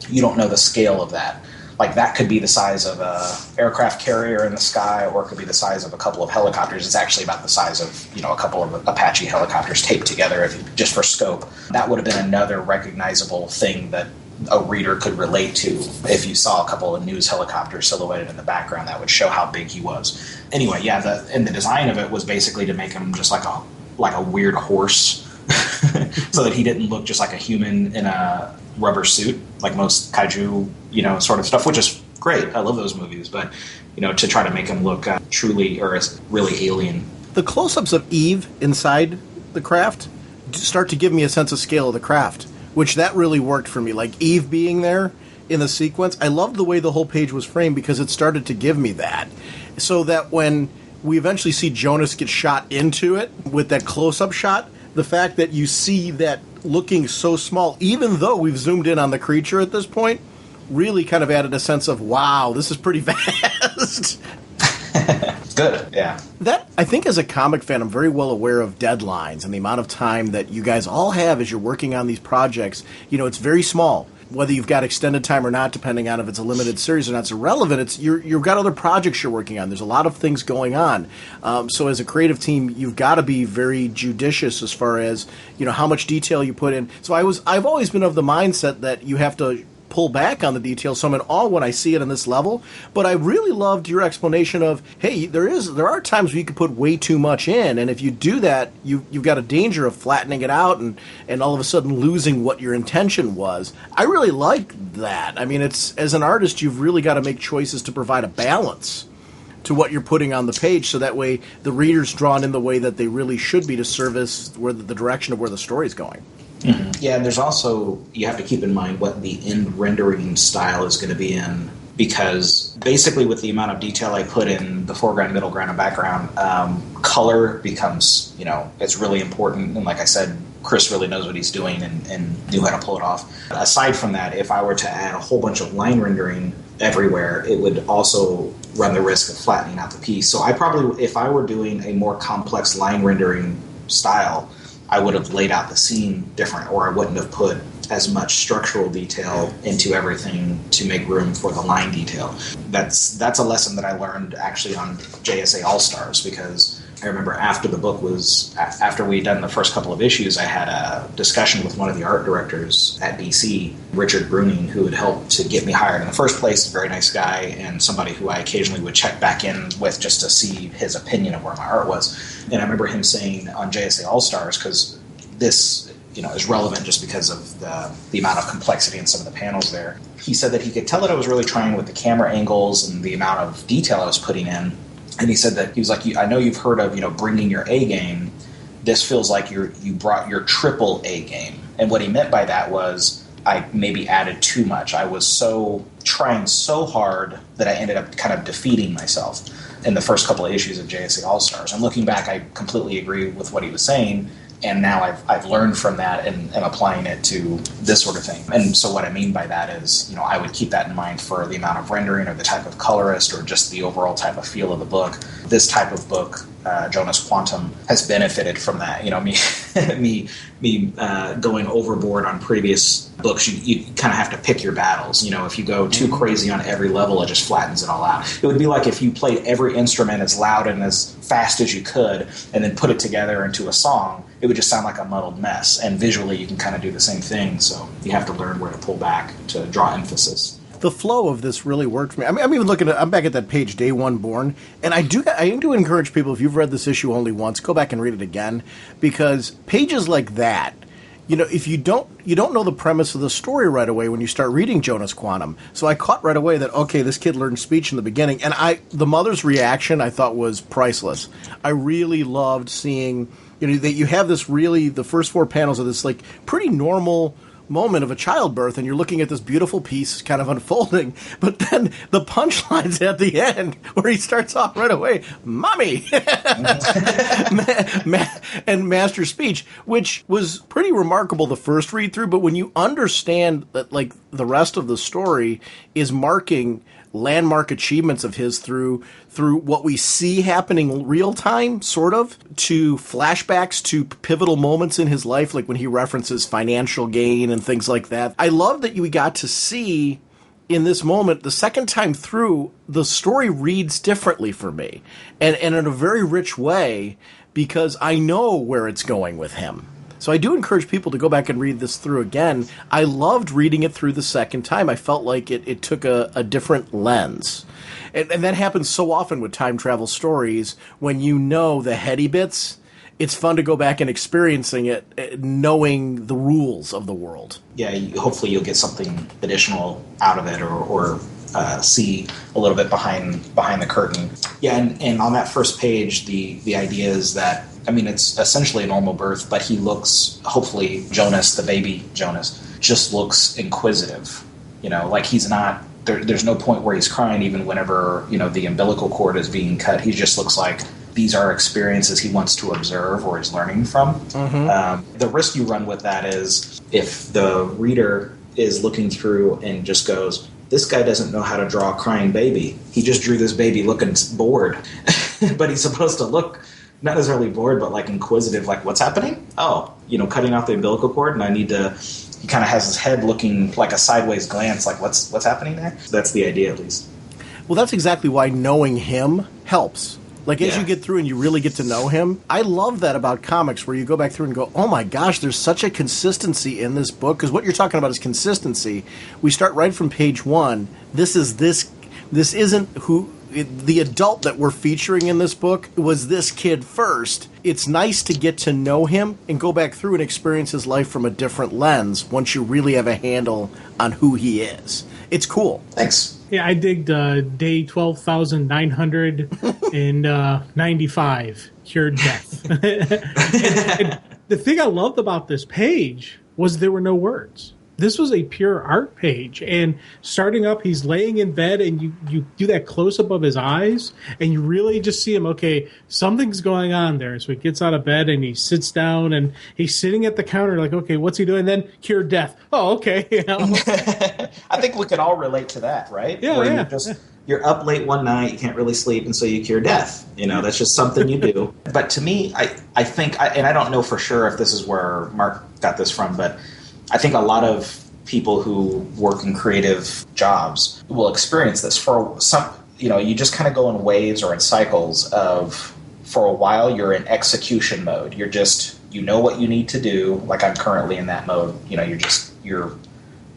you don't know the scale of that. Like that could be the size of a aircraft carrier in the sky, or it could be the size of a couple of helicopters. It's actually about the size of a couple of Apache helicopters taped together, just for scope. That would have been another recognizable thing that a reader could relate to. If you saw a couple of news helicopters silhouetted in the background, that would show how big he was. Anyway, yeah, the design of it was basically to make him just like a weird horse, so that he didn't look just like a human in a rubber suit like most kaiju sort of stuff, which is great. I love those movies, but to try to make him look truly or really alien. The close-ups of Eve inside the craft start to give me a sense of scale of the craft, which that really worked for me. Like Eve being there in the sequence, I loved the way the whole page was framed because it started to give me that, so that when we eventually see Jonas get shot into it with that close-up shot, the fact that you see that looking so small, even though we've zoomed in on the creature at this point, really kind of added a sense of, wow, this is pretty vast. Good, yeah. That, I think as a comic fan, I'm very well aware of deadlines and the amount of time that you guys all have as you're working on these projects. It's very small. Whether you've got extended time or not, depending on if it's a limited series or not, it's irrelevant. You've got other projects you're working on. There's a lot of things going on. So as a creative team, you've got to be very judicious as far as how much detail you put in. So I've always been of the mindset that you have to pull back on the details. So I'm in awe when I see it on this level. But I really loved your explanation of, hey, there are times where you can put way too much in, and if you do that, you've got a danger of flattening it out and all of a sudden losing what your intention was. I really like that. I mean, it's, as an artist, you've really got to make choices to provide a balance to what you're putting on the page, so that way the reader's drawn in the way that they really should be to service where the direction of where the story's going. Mm-hmm. Yeah, and there's also, you have to keep in mind what the end rendering style is going to be in, because basically with the amount of detail I put in the foreground, middle ground, and background, color becomes, it's really important. And like I said, Chris really knows what he's doing and knew how to pull it off. Aside from that, if I were to add a whole bunch of line rendering everywhere, it would also run the risk of flattening out the piece. So I probably, if I were doing a more complex line rendering style, I would have laid out the scene different, or I wouldn't have put as much structural detail into everything to make room for the line detail. That's a lesson that I learned actually on JSA All-Stars, because I remember after we'd done the first couple of issues, I had a discussion with one of the art directors at DC, Richard Bruning, who had helped to get me hired in the first place. A very nice guy, and somebody who I occasionally would check back in with just to see his opinion of where my art was. And I remember him saying on JSA All-Stars, because this is relevant just because of the amount of complexity in some of the panels there. He said that he could tell that I was really trying with the camera angles and the amount of detail I was putting in. And he said that, he was like, I know you've heard of, bringing your A game. This feels like you brought your triple A game. And what he meant by that was I maybe added too much. I was trying so hard that I ended up kind of defeating myself in the first couple of issues of JSA All-Stars. And looking back, I completely agree with what he was saying. And now I've learned from that and am applying it to this sort of thing. And so what I mean by that is, I would keep that in mind for the amount of rendering or the type of colorist or just the overall type of feel of the book. This type of book, Jonas Quantum, has benefited from that. Me going overboard on previous books, you kind of have to pick your battles. If you go too crazy on every level, it just flattens it all out. It would be like if you played every instrument as loud and as fast as you could and then put it together into a song. It would just sound like a muddled mess. And visually, you can kind of do the same thing. So you have to learn where to pull back to draw emphasis. The flow of this really worked for me. I'm even looking at. I'm back at that page, Day One Born, and I do encourage people, if you've read this issue only once, go back and read it again, because pages like that, if you don't know the premise of the story right away when you start reading Jonas Quantum. So I caught right away that, okay, this kid learned speech in the beginning, and the mother's reaction I thought was priceless. I really loved seeing, that you have this really, the first 4 panels of this like pretty normal moment of a childbirth, and you're looking at this beautiful piece kind of unfolding, but then the punchlines at the end where he starts off right away, "Mommy," and master speech, which was pretty remarkable the first read through. But when you understand that, like, the rest of the story is marking landmark achievements of his through what we see happening real time, sort of, to flashbacks to pivotal moments in his life, like when he references financial gain and things like that. I love that we got to see in this moment, the second time through, the story reads differently for me, and in a very rich way, because I know where it's going with him. So I do encourage people to go back and read this through again. I loved reading it through the second time. I felt like it took a different lens. And that happens so often with time travel stories. When you know the heady bits, it's fun to go back and experiencing it, knowing the rules of the world. Yeah, hopefully you'll get something additional out of it, or see a little bit behind the curtain. Yeah, and on that first page, the idea is that, it's essentially a normal birth, but he looks, hopefully Jonas, the baby Jonas, just looks inquisitive. Like he's not, there's no point where he's crying even whenever, the umbilical cord is being cut. He just looks like these are experiences he wants to observe or is learning from. Mm-hmm. The risk you run with that is if the reader is looking through and just goes, this guy doesn't know how to draw a crying baby. He just drew this baby looking bored. But he's supposed to look not necessarily bored, but like inquisitive, like what's happening? Oh, cutting off the umbilical cord, and he kind of has his head looking like a sideways glance, like what's happening there? That's the idea, at least. Well, that's exactly why knowing him helps. Like, as you get through and you really get to know him, I love that about comics, where you go back through and go, oh my gosh, there's such a consistency in this book, because what you're talking about is consistency. We start right from page 1. This isn't who... the adult that we're featuring in this book was this kid first. It's nice to get to know him and go back through and experience his life from a different lens once you really have a handle on who he is. It's cool. Thanks. Yeah, I digged day 12,995, cured death. and the thing I loved about this page was there were no words. This was a pure art page, and starting up, he's laying in bed, and you do that close-up of his eyes, and you really just see him, okay, something's going on there. So he gets out of bed, and he sits down, and he's sitting at the counter like, okay, what's he doing? And then cure death. Oh, okay. I think we can all relate to that, right? Yeah, Where yeah. you're up late one night, you can't really sleep, and so you cure death. That's just something you do. But to me, I think, and I don't know for sure if this is where Mark got this from, but I think a lot of people who work in creative jobs will experience this. For some, you just kind of go in waves or in cycles of, for a while, you're in execution mode. You're just, you know what you need to do. Like I'm currently in that mode.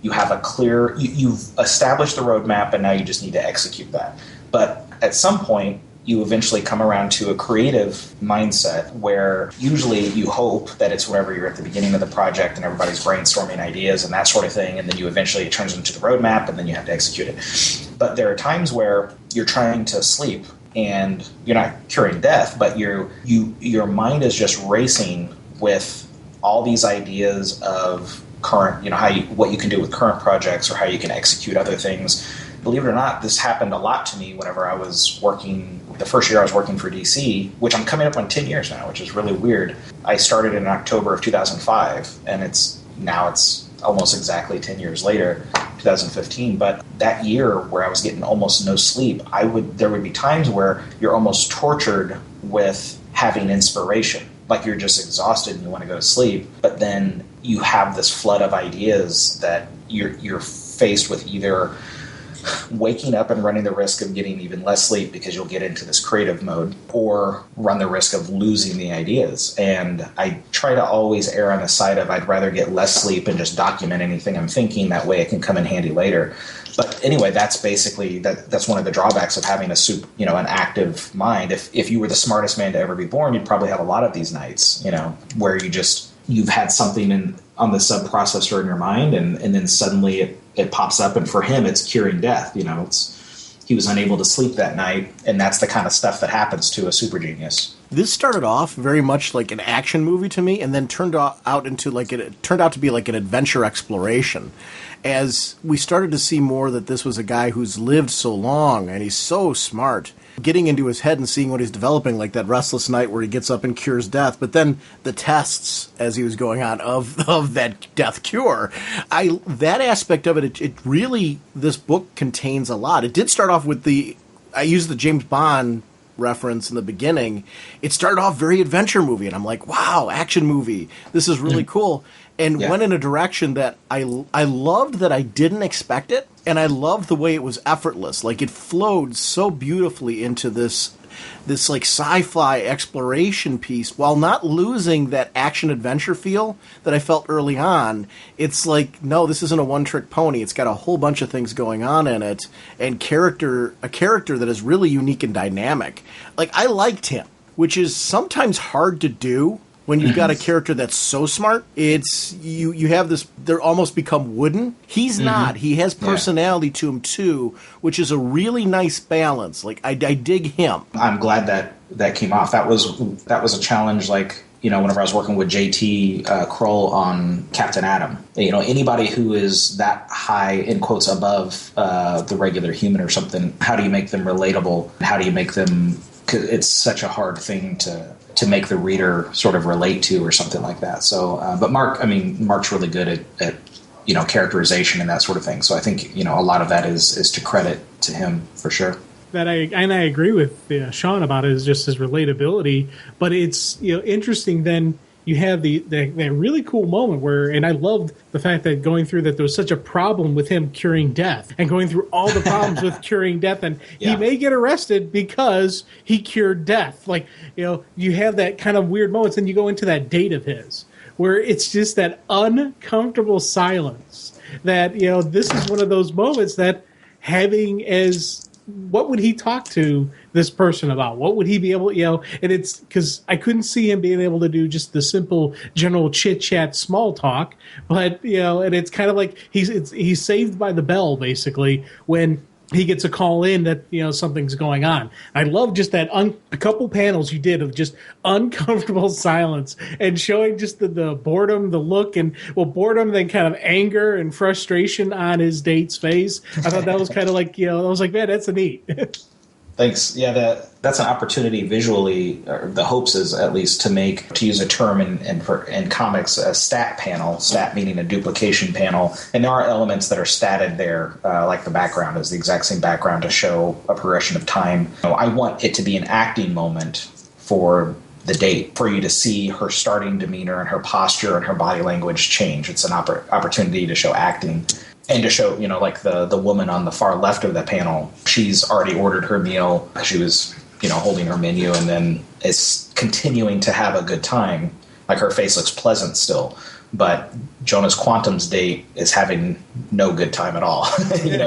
You have a clear, you've established the roadmap, and now you just need to execute that. But at some point, you eventually come around to a creative mindset where usually you hope that it's whenever you're at the beginning of the project and everybody's brainstorming ideas and that sort of thing, and then it turns into the roadmap, and then you have to execute it. But there are times where you're trying to sleep and you're not curing death, but your mind is just racing with all these ideas of current, what you can do with current projects or how you can execute other things. Believe it or not, this happened a lot to me whenever I was working, the first year I was working for DC, which I'm coming up on 10 years now, which is really weird. I started in October of 2005, and it's almost exactly 10 years later, 2015. But that year where I was getting almost no sleep, there would be times where you're almost tortured with having inspiration. Like you're just exhausted and you want to go to sleep, but then you have this flood of ideas that you're faced with, either waking up and running the risk of getting even less sleep because you'll get into this creative mode, or run the risk of losing the ideas. And I try to always err on the side of I'd rather get less sleep and just document anything I'm thinking. That way it can come in handy later. But anyway, that's basically that's one of the drawbacks of having an active mind. If you were the smartest man to ever be born, you'd probably have a lot of these nights, where you've had something on the sub-processor in your mind, and then suddenly it pops up, and for him it's curing death. He was unable to sleep that night, and that's the kind of stuff that happens to a super genius. This started off very much like an action movie to me, and then turned out to be like an adventure exploration. As we started to see more that this was a guy who's lived so long and he's so smart, getting into his head and seeing what he's developing, like that Restless Night where he gets up and cures death, but then the tests as he was going on of that death cure. That aspect of it really, this book contains a lot. It did start off with I used the James Bond reference in the beginning. It started off very adventure movie, and I'm like, wow, action movie. This is really cool. And went in a direction that I loved, that I didn't expect it, and I loved the way it was effortless. Like, it flowed so beautifully into this like sci-fi exploration piece while not losing that action-adventure feel that I felt early on. It's like, no, this isn't a one-trick pony. It's got a whole bunch of things going on in it, and a character that is really unique and dynamic. Like, I liked him, which is sometimes hard to do. When you've got a character that's so smart, it's you have this, they're almost become wooden. He's not. He has personality to him too, which is a really nice balance. Like, I dig him. I'm glad that came off. That was a challenge. Like, whenever I was working with JT Kroll on Captain Atom, anybody who is that high, in quotes, above the regular human or something, how do you make them relatable? How do you make them? 'Cause it's such a hard thing to make the reader sort of relate to, or something like that. So, but Mark's really good at characterization and that sort of thing. So I think, a lot of that is to credit to him for sure. I agree with Sean about it, is just his relatability. But it's interesting. Then you have that really cool moment where, and I loved the fact that going through that there was such a problem with him curing death, and going through all the problems with curing death, and he may get arrested because he cured death. Like, you have that kind of weird moments, and you go into that date of his where it's just that uncomfortable silence that, this is one of those moments that having as, what would he talk to this person about? What would he be able, and it's because I couldn't see him being able to do just the simple general chit chat, small talk, but, and it's kind of like he's saved by the bell basically when he gets a call in that, something's going on. I love just that a couple panels you did of just uncomfortable silence and showing just the boredom, the look, and boredom, then kind of anger and frustration on his date's face. I thought that was kind of like, I was like, man, that's neat. Thanks. Yeah, that's an opportunity visually, or the hopes is at least to use a term in comics, a stat panel, stat meaning a duplication panel. And there are elements that are statted there, like the background is the exact same background to show a progression of time. I want it to be an acting moment for the date, for you to see her starting demeanor and her posture and her body language change. It's an opportunity to show acting. And to show, like the woman on the far left of the panel, she's already ordered her meal. She was, holding her menu and then is continuing to have a good time. Like her face looks pleasant still. But Jonas Quantum's date is having no good time at all.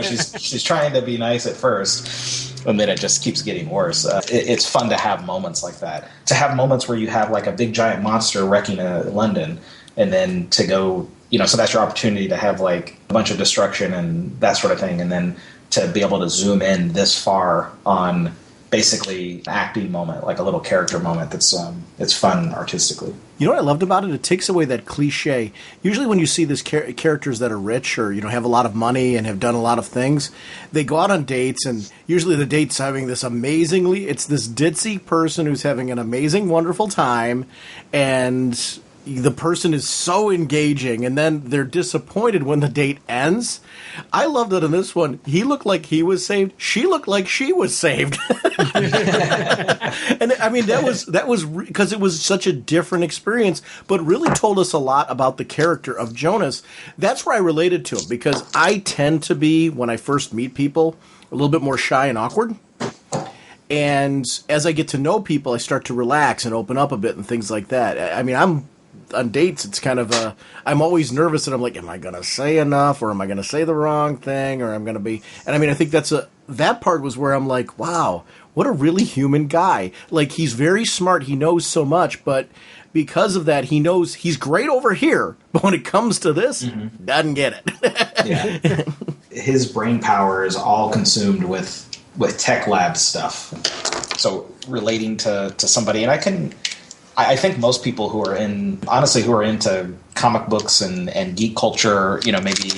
She's trying to be nice at first, and then it just keeps getting worse. It's fun to have moments like that. To have moments where you have like a big giant monster wrecking London, and then to go, so that's your opportunity to have like a bunch of destruction and that sort of thing, and then to be able to zoom in this far on basically an acting moment, like a little character moment that's it's fun artistically. You know what I loved about it? It takes away that cliche. Usually when you see these characters that are rich or, have a lot of money and have done a lot of things, they go out on dates, and usually the date's having this it's this ditzy person who's having an amazing, wonderful time, and the person is so engaging, and then they're disappointed when the date ends. I love that in this one, he looked like he was saved. She looked like she was saved. And I mean, that was because it was such a different experience, but really told us a lot about the character of Jonas. That's where I related to him, because I tend to be, when I first meet people, a little bit more shy and awkward. And as I get to know people, I start to relax and open up a bit and things like that. I mean, on dates, it's kind of I'm always nervous, and I'm like, am I going to say enough, or am I going to say the wrong thing, or I'm going to be, and I mean, I think that part was where I'm like, wow, what a really human guy. Like, he's very smart, he knows so much, but because of that, he knows he's great over here, but when it comes to this, doesn't get it. Yeah. His brain power is all consumed with tech lab stuff. So relating to somebody, and I think most people who are into comic books and geek culture, maybe,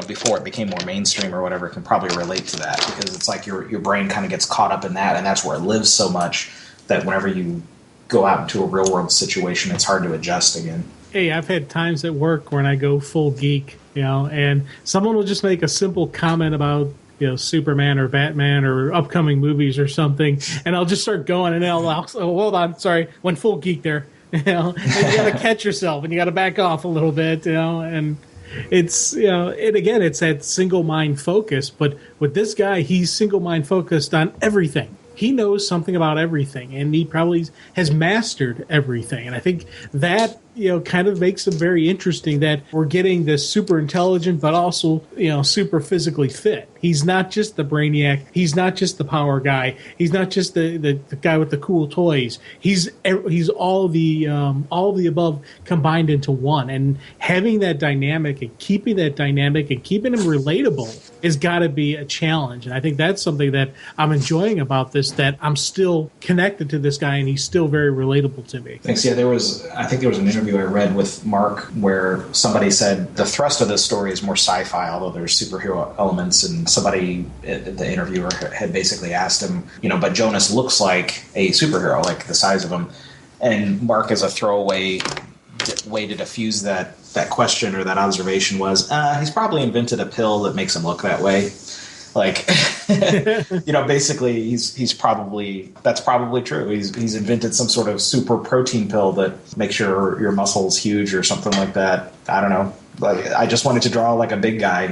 before it became more mainstream or whatever, can probably relate to that, because it's like your brain kind of gets caught up in that, and that's where it lives so much that whenever you go out into a real world situation, it's hard to adjust again. Hey, I've had times at work when I go full geek, and someone will just make a simple comment about, Superman or Batman or upcoming movies or something, and I'll just start going, and I'll hold on, sorry, went full geek there, and you got to catch yourself, and you got to back off a little bit, and it's, and again, it's that single mind focus, but with this guy, he's single mind focused on everything. He knows something about everything, and he probably has mastered everything, and I think that kind of makes it very interesting that we're getting this super intelligent, but also, super physically fit. He's not just the brainiac. He's not just the power guy. He's not just the guy with the cool toys. He's all the above combined into one. And having that dynamic and keeping that dynamic and keeping him relatable has got to be a challenge. And I think that's something that I'm enjoying about this, that I'm still connected to this guy and he's still very relatable to me. Thanks. Yeah, I think there was an interview I read with Mark where somebody said the thrust of this story is more sci-fi, although there's superhero elements, and somebody, the interviewer, had basically asked him, but Jonas looks like a superhero, like the size of him. And Mark, as a throwaway way to diffuse that question or that observation, was he's probably invented a pill that makes him look that way. Like, basically that's probably true. He's invented some sort of super protein pill that makes your muscles huge or something like that. I don't know. But I just wanted to draw like a big guy,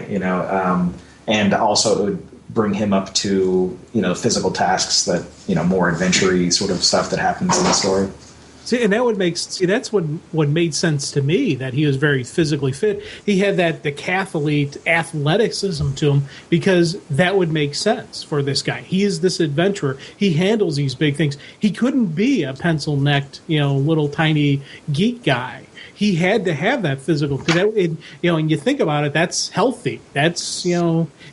and also it would bring him up to, physical tasks that, more adventure-y sort of stuff that happens in the story. See, and that's what made sense to me, that he was very physically fit. He had that decathlete athleticism to him, because that would make sense for this guy. He is this adventurer. He handles these big things. He couldn't be a pencil-necked, little tiny geek guy. He had to have that physical, because and you think about it, that's healthy. That's,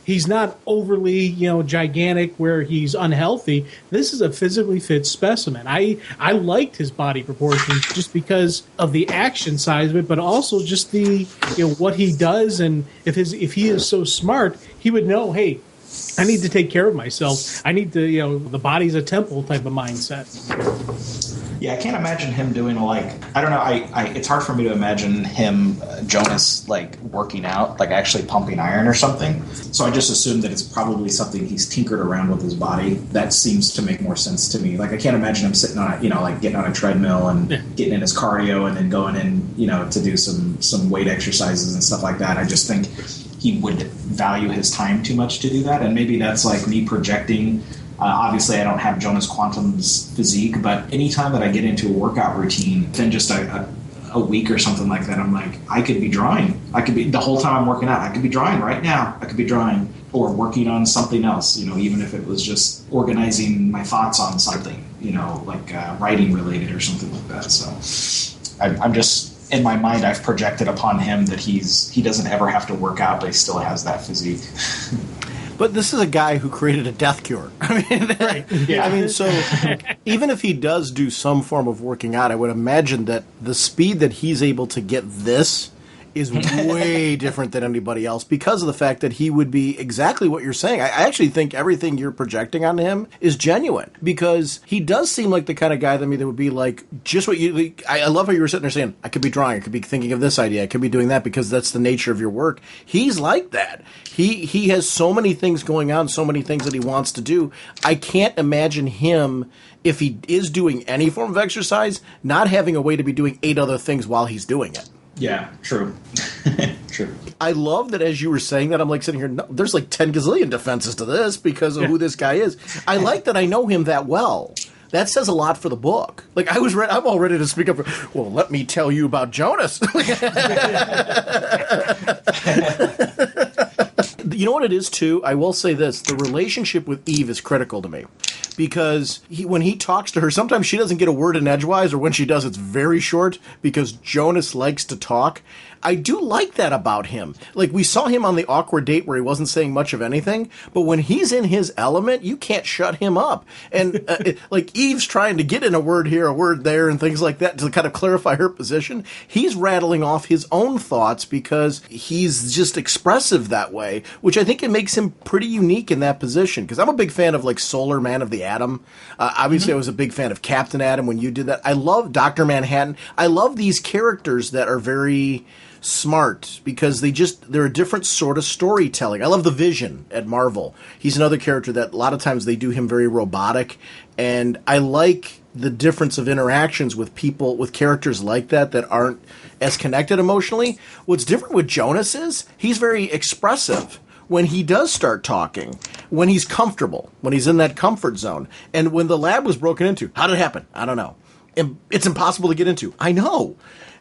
he's not overly, gigantic where he's unhealthy. This is a physically fit specimen. I liked his body proportions just because of the action side of it, but also just the, what he does. And if he is so smart, he would know, hey, I need to take care of myself. I need to, the body's a temple type of mindset. Yeah, I can't imagine him doing I don't know. It's hard for me to imagine him, Jonas, working out, actually pumping iron or something. So I just assume that it's probably something he's tinkered around with his body. That seems to make more sense to me. I can't imagine him sitting on getting on a treadmill and getting in his cardio and then going in, to do some weight exercises and stuff like that. I just think he would value his time too much to do that. And maybe that's me projecting. Obviously, I don't have Jonas Quantum's physique, but anytime that I get into a workout routine, then just a week or something like that, I'm I could be drawing. I could be, the whole time I'm working out, I could be drawing right now. I could be drawing or working on something else, even if it was just organizing my thoughts on something, writing related or something like that. So I'm just, in my mind, I've projected upon him that he doesn't ever have to work out, but he still has that physique. But this is a guy who created a death cure. Right. Yeah. So even if he does do some form of working out, I would imagine that the speed that he's able to get this is way different than anybody else because of the fact that he would be exactly what you're saying. I actually think everything you're projecting on him is genuine because he does seem like the kind of guy to me that would be just what you... I love how you were sitting there saying, I could be drawing, I could be thinking of this idea, I could be doing that because that's the nature of your work. He's like that. He has so many things going on, so many things that he wants to do. I can't imagine him, if he is doing any form of exercise, not having a way to be doing 8 other things while he's doing it. Yeah, true. True. I love that as you were saying that, I'm sitting here, no, there's 10 gazillion defenses to this because of who this guy is. I like that I know him that well. That says a lot for the book. I'm all ready to speak up. Well, let me tell you about Jonas. You know what it is, too? I will say this. The relationship with Eve is critical to me. Because when he talks to her, sometimes she doesn't get a word in edgewise, or when she does, it's very short, because Jonas likes to talk. I do like that about him. We saw him on the awkward date where he wasn't saying much of anything, but when he's in his element, you can't shut him up. And Eve's trying to get in a word here, a word there, and things like that to kind of clarify her position. He's rattling off his own thoughts because he's just expressive that way, which I think it makes him pretty unique in that position. Because I'm a big fan of Solar Man of the Atom. Obviously, I was a big fan of Captain Atom when you did that. I love Dr. Manhattan. I love these characters that are very smart because they're a different sort of storytelling. I love the Vision at Marvel. He's another character that a lot of times they do him very robotic, and I like the difference of interactions with people, with characters like that aren't as connected emotionally. What's different with Jonas is he's very expressive when he does start talking, when he's comfortable, when he's in that comfort zone. And when the lab was broken into, how did it happen? I don't know. It's impossible to get into. I know.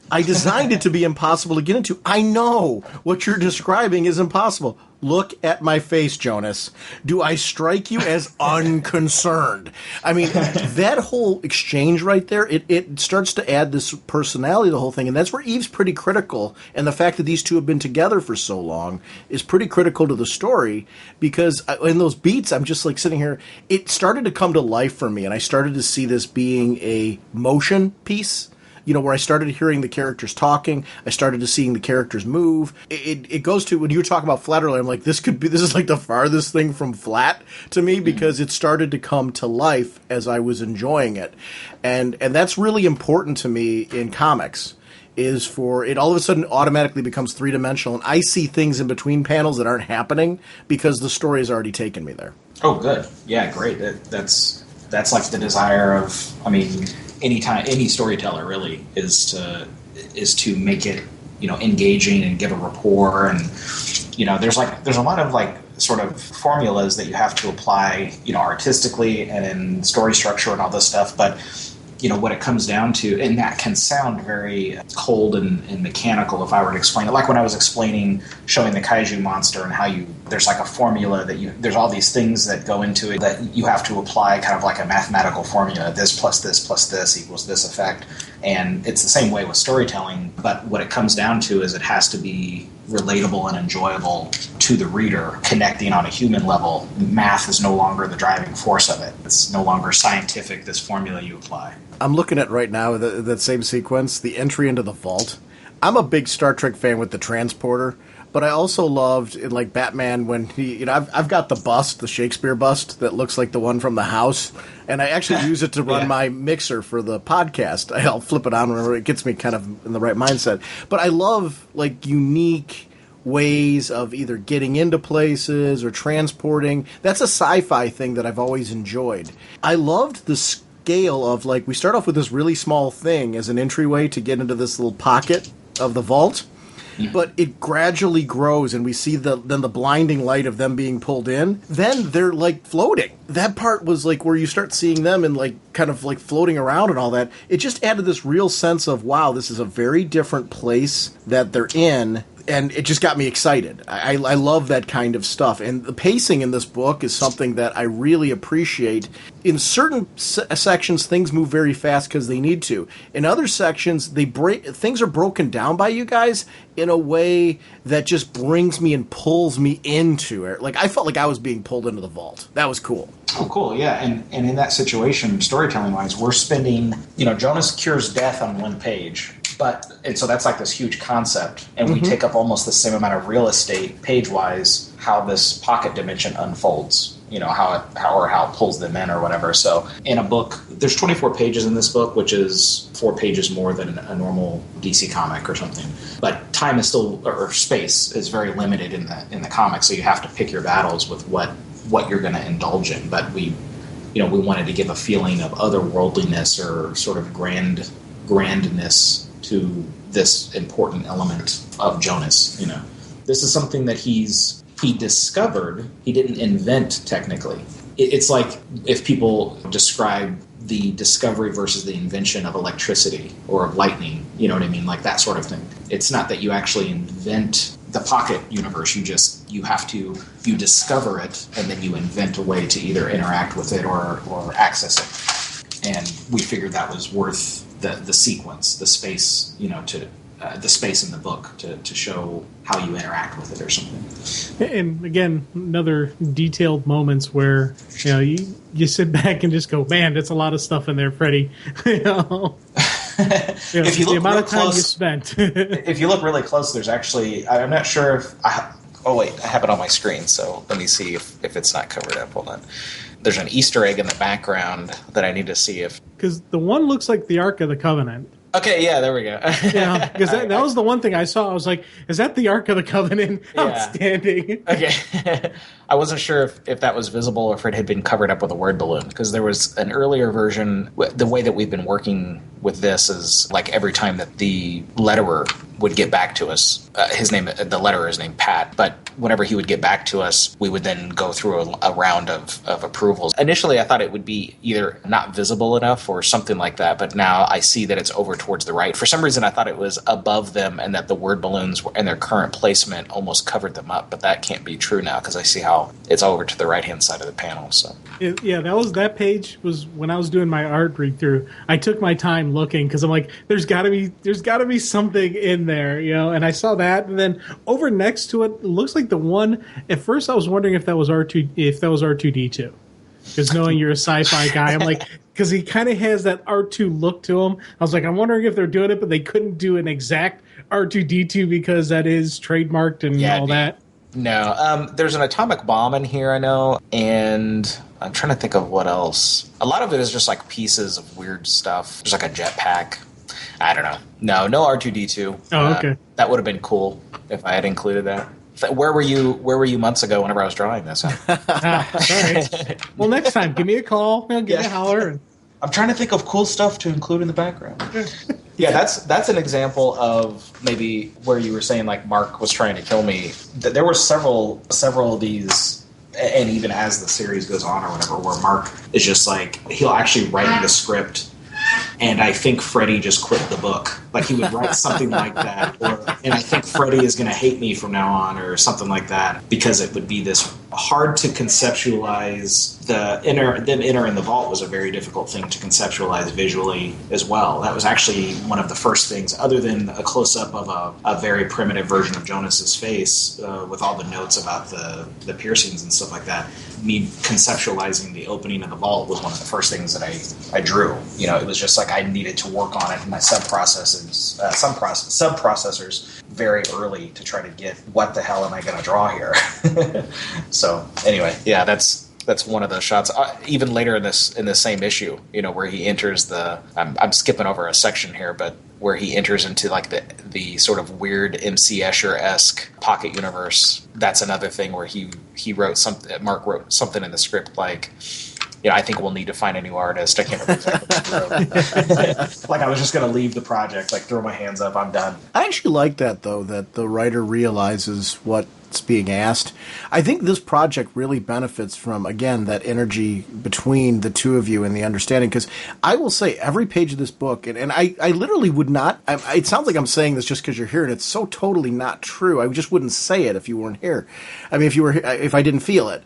I designed it to be impossible to get into. I know what you're describing is impossible. Look at my face, Jonas. Do I strike you as unconcerned? That whole exchange right there, it starts to add this personality to the whole thing. And that's where Eve's pretty critical. And the fact that these two have been together for so long is pretty critical to the story because in those beats, I'm just sitting here. It started to come to life for me. And I started to see this being a motion piece. Where I started hearing the characters talking, I started to seeing the characters move. It goes to, when you were talking about flat earlier, I'm this is the farthest thing from flat to me because it started to come to life as I was enjoying it. And that's really important to me in comics, is for it all of a sudden automatically becomes three-dimensional, and I see things in between panels that aren't happening because the story has already taken me there. Oh, good. Yeah, great. That's the desire of, any storyteller really is to make it engaging and give a rapport, and there's a lot of sort of formulas that you have to apply artistically and in story structure and all this stuff, but what it comes down to, and that can sound very cold and mechanical if I were to explain it, like when I was showing the kaiju monster and how there's a formula there's all these things that go into it that you have to apply, kind of like a mathematical formula, this plus this plus this equals this effect. And it's the same way with storytelling, but what it comes down to is it has to be relatable and enjoyable to the reader, connecting on a human level. Math is no longer the driving force of it. It's no longer scientific, this formula you apply. I'm looking at right now that same sequence, the entry into the vault. I'm a big Star Trek fan with the transporter. But I also loved in like Batman when he, I've got the bust, the Shakespeare bust that looks like the one from the house, and I actually use it to run my mixer for the podcast. I'll flip it on whenever it gets me kind of in the right mindset. But I love like unique ways of either getting into places or transporting. That's a sci-fi thing that I've always enjoyed. I loved the scale of like we start off with this really small thing as an entryway to get into this little pocket of the vault. But it gradually grows, and we see then the blinding light of them being pulled in. Then they're, like, floating. That part was, like, where you start seeing them and, like, kind of, like, floating around and all that. It just added this real sense of, wow, this is a very different place that they're in. And it just got me excited. I love that kind of stuff. And the pacing in this book is something that I really appreciate. In certain sections, things move very fast because they need to. In other sections, things are broken down by you guys in a way that just brings me and pulls me into it. Like, I felt like I was being pulled into the vault. That was cool. Oh, cool, yeah. And in that situation, storytelling-wise, we're spending, Jonas cures death on one page. And so that's like this huge concept, and we take up almost the same amount of real estate page-wise how this pocket dimension unfolds, how it pulls them in or whatever. So in a book, there's 24 pages in this book, which is 4 pages more than a normal DC comic or something. But time is still, or space is very limited in the comic, so you have to pick your battles with what you're going to indulge in. But we wanted to give a feeling of otherworldliness or sort of grandness to this important element of Jonas. This is something that he discovered. He didn't invent technically. It's like if people describe the discovery versus the invention of electricity or of lightning, you know what I mean? Like that sort of thing. It's not that you actually invent the pocket universe. You discover it and then you invent a way to either interact with it or access it. And we figured that was worth the sequence, the space, the space in the book to show how you interact with it or something. And again, another detailed moments where you sit back and just go, man, that's a lot of stuff in there, Freddie. If you look the amount of time close, you spent. If you look really close, there's actually, I'm not sure if I have it on my screen, so let me see if it's not covered up. Hold on. There's an Easter egg in the background that I need to see if... Because the one looks like the Ark of the Covenant. Okay, yeah, there we go. Yeah, because that was the one thing I saw. I was like, is that the Ark of the Covenant? Yeah. Outstanding. Okay. I wasn't sure if that was visible or if it had been covered up with a word balloon, because there was an earlier version. The way that we've been working with this is like every time that the letterer would get back to us, the letterer is named Pat, but whenever he would get back to us, we would then go through a round of approvals. Initially, I thought it would be either not visible enough or something like that, but now I see that it's over towards the right. For some reason, I thought it was above them and that the word balloons and their current placement almost covered them up, but that can't be true now because I see how it's over to the right-hand side of the panel. So that page was when I was doing my art read-through. I took my time looking because I'm like, there's got to be something in there, and I saw that, and then over next to it looks like the one. At first, I was wondering if that was R2D2, because knowing you're a sci-fi guy, I'm like, because he kind of has that R2 look to him. I was like, I'm wondering if they're doing it, but they couldn't do an exact R2D2 because that is trademarked and all that. No, there's an atomic bomb in here, I know, and I'm trying to think of what else. A lot of it is just like pieces of weird stuff. There's like a jetpack. I don't know. No R2D2. Oh, okay. That would have been cool if I had included that. Where were you months ago whenever I was drawing this? Sorry. Well, next time, give me a call. Give me a holler. I'm trying to think of cool stuff to include in the background. Yeah, that's an example of maybe where you were saying like Mark was trying to kill me. There were several of these, and even as the series goes on or whatever, where Mark is just like, he'll actually write the script, and I think Freddie just quit the book. Like he would write something like that, and I think Freddie is going to hate me from now on, or something like that, because it would be this hard to conceptualize. Them entering the vault was a very difficult thing to conceptualize visually as well. That was actually one of the first things, other than a close-up of a very primitive version of Jonas's face with all the notes about the piercings and stuff like that. Me conceptualizing the opening of the vault was one of the first things that I drew. It was just like I needed to work on it in my sub-processes sub-processors very early to try to get what the hell am I going to draw here. So anyway, yeah, that's one of those shots. Even later in this same issue, where he enters I'm skipping over a section here, but where he enters into like the sort of weird MC Escher-esque pocket universe. That's another thing where Mark wrote something in the script like, I think we'll need to find a new artist. I can't remember exactly what he wrote. Like I was just going to leave the project, like throw my hands up, I'm done. I actually like that, though, that the writer realizes what's being asked. I think this project really benefits from, again, that energy between the two of you and the understanding, because I will say every page of this book, and I literally would not, it sounds like I'm saying this just because you're here, and it's so totally not true. I just wouldn't say it if you weren't here. I mean, if I didn't feel it.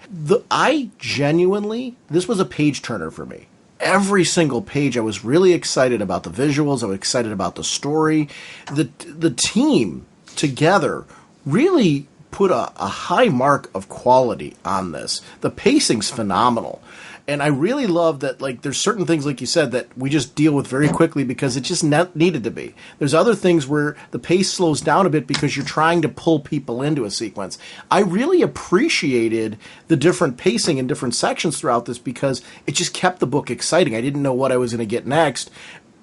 I genuinely, this was a page turner for me. Every single page, I was really excited about the visuals. I was excited about the story. The team together really put a high mark of quality on this. The pacing's phenomenal. And I really love that, like, there's certain things, like you said, that we just deal with very quickly because it just needed to be. There's other things where the pace slows down a bit because you're trying to pull people into a sequence. I really appreciated the different pacing in different sections throughout this because it just kept the book exciting. I didn't know what I was going to get next,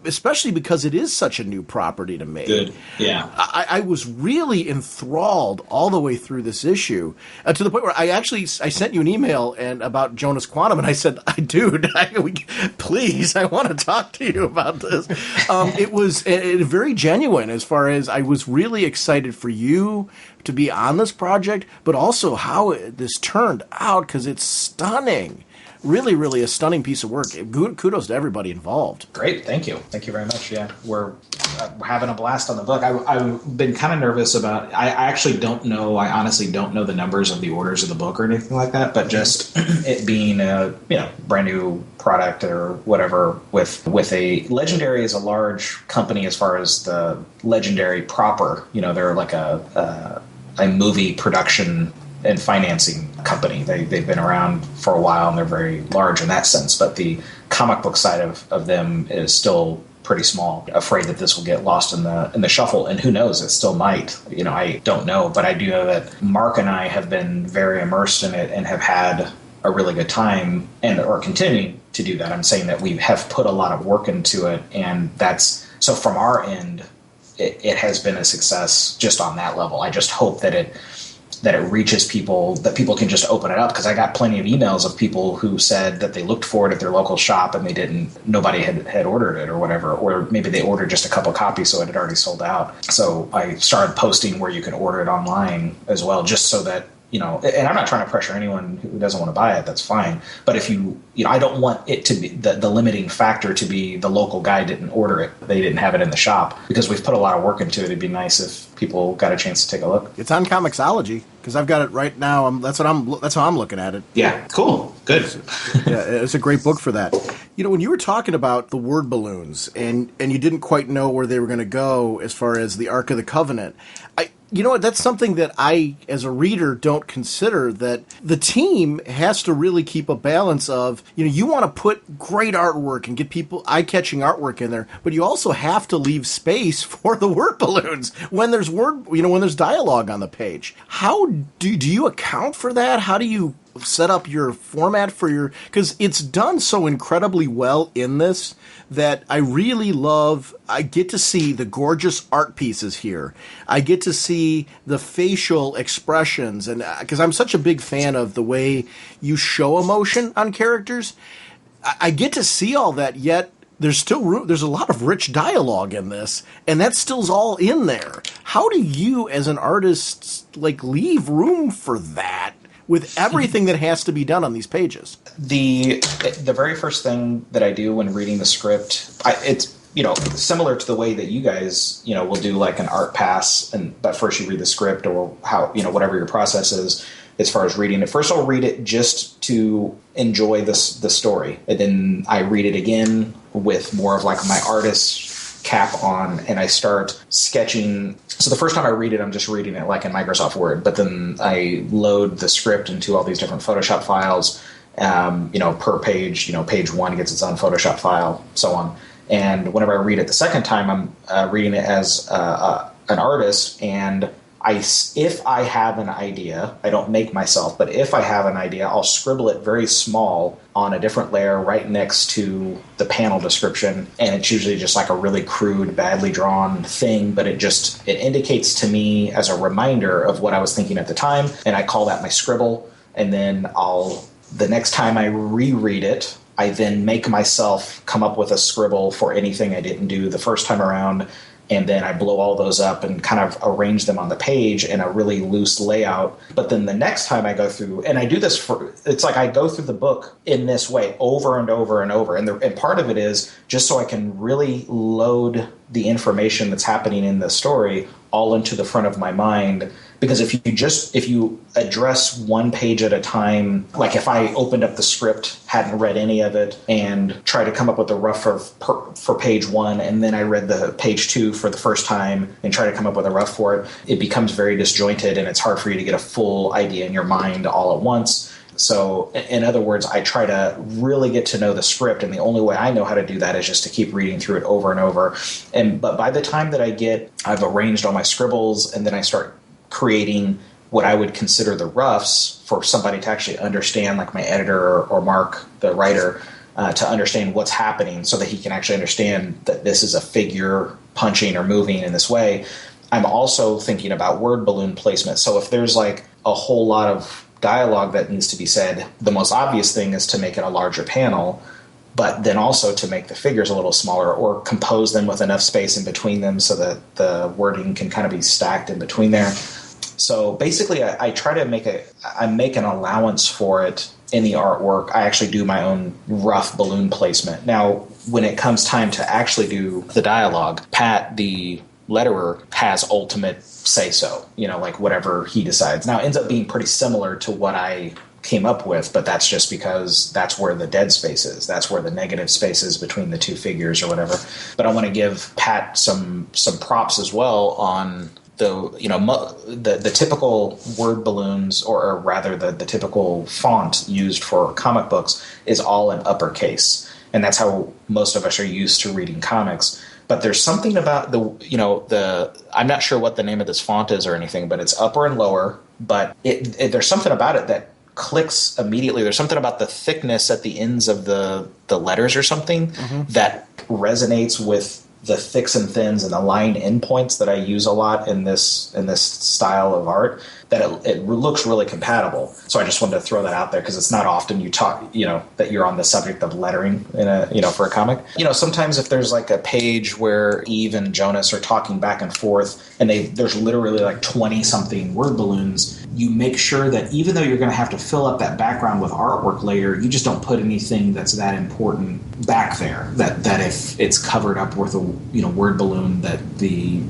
especially because it is such a new property to me. Good, yeah. I was really enthralled all the way through this issue to the point where I sent you an email about Jonas Quantum, and I said, dude, please, I want to talk to you about this. It was very genuine as far as I was really excited for you to be on this project, but also how this turned out because it's stunning. Really, really a stunning piece of work. Kudos to everybody involved. Great, thank you. Thank you very much. Yeah, we're having a blast on the book. I've been kind of nervous about, I actually don't know, I honestly don't know the numbers of the orders of the book or anything like that, but just it being a brand new product or whatever with a Legendary is a large company as far as the Legendary proper, they're like a movie production and financing company. They've been around for a while and they're very large in that sense, but the comic book side of them is still pretty small. Afraid that this will get lost in the shuffle, and who knows, it still might. I don't know, but I do know that Mark and I have been very immersed in it and have had a really good time and are continuing to do that. I'm saying that we have put a lot of work into it, and that's so from our end it has been a success just on that level. I just hope that it reaches people, that people can just open it up, because I got plenty of emails of people who said that they looked for it at their local shop and nobody had ordered it or whatever, or maybe they ordered just a couple copies so it had already sold out. So I started posting where you can order it online as well, just so that, and I'm not trying to pressure anyone who doesn't want to buy it, that's fine. But if I don't want it to be the limiting factor to be the local guy didn't order it, they didn't have it in the shop, because we've put a lot of work into it. It'd be nice if people got a chance to take a look. It's on Comixology because I've got it right now. That's how I'm looking at it. Yeah, cool, good. Yeah, it's a great book for that. When you were talking about the word balloons and you didn't quite know where they were going to go as far as the Ark of the Covenant, that's something that I, as a reader, don't consider, that the team has to really keep a balance of, you want to put great artwork and get people eye-catching artwork in there, but you also have to leave space for the word balloons when there's when there's dialogue on the page. How do you account for that? How do you set up your format for because it's done so incredibly well in this that I really love. I get to see the gorgeous art pieces here. I get to see the facial expressions, and because I'm such a big fan of the way you show emotion on characters, I get to see all that, yet there's still room. There's a lot of rich dialogue in this, and that still's all in there. How do you, as an artist, leave room for that with everything that has to be done on these pages? The very first thing that I do when reading the script, it's similar to the way that you guys will do like an art pass, but first you read the script, or how whatever your process is as far as reading it. First I'll read it just to enjoy the story, and then I read it again with more of like my artist cap on, and I start sketching. So the first time I read it, I'm just reading it like in Microsoft Word, but then I load the script into all these different Photoshop files, per page. Page 1 gets its own Photoshop file, so on. And whenever I read it the second time, I'm reading it as an artist, and if I have an idea, I don't make myself, but if I have an idea, I'll scribble it very small on a different layer right next to the panel description, and it's usually just like a really crude, badly drawn thing, but it indicates to me as a reminder of what I was thinking at the time, and I call that my scribble, and then the next time I reread it, I then make myself come up with a scribble for anything I didn't do the first time around, and then I blow all those up and kind of arrange them on the page in a really loose layout. But then the next time I go through, and I do this it's like I go through the book in this way over and over and over. And part of it is just so I can really load the information that's happening in the story all into the front of my mind. Because if you address one page at a time, like if I opened up the script, hadn't read any of it, and tried to come up with a rough for page 1, and then I read the page 2 for the first time and try to come up with a rough for it, it becomes very disjointed, and it's hard for you to get a full idea in your mind all at once. So, in other words, I try to really get to know the script, and the only way I know how to do that is just to keep reading through it over and over. But by the time that I've arranged all my scribbles, and then I start creating what I would consider the roughs for somebody to actually understand, like my editor or Mark, the writer, to understand what's happening so that he can actually understand that this is a figure punching or moving in this way. I'm also thinking about word balloon placement. So if there's like a whole lot of dialogue that needs to be said, the most obvious thing is to make it a larger panel, but then also to make the figures a little smaller or compose them with enough space in between them so that the wording can kind of be stacked in between there. So basically, I try to make an allowance for it in the artwork. I actually do my own rough balloon placement. Now, when it comes time to actually do the dialogue, Pat, the letterer, has ultimate say-so, like whatever he decides. Now, it ends up being pretty similar to what I came up with, but that's just because that's where the dead space is. That's where the negative space is between the two figures or whatever. But I want to give Pat some props as well on the typical word balloons, or rather the typical font used for comic books is all in uppercase, and that's how most of us are used to reading comics. But there's something about I'm not sure what the name of this font is or anything, but it's upper and lower. But there's something about it that clicks immediately. There's something about the thickness at the ends of the letters or something that resonates with the thicks and thins and the line endpoints that I use a lot in this style of art, that it looks really compatible. So I just wanted to throw that out there because it's not often you talk, that you're on the subject of lettering for a comic. Sometimes if there's like a page where Eve and Jonas are talking back and forth and there's literally like 20 something word balloons, you make sure that even though you're going to have to fill up that background with artwork later, you just don't put anything that's that important back there, that if it's covered up with a word balloon, that the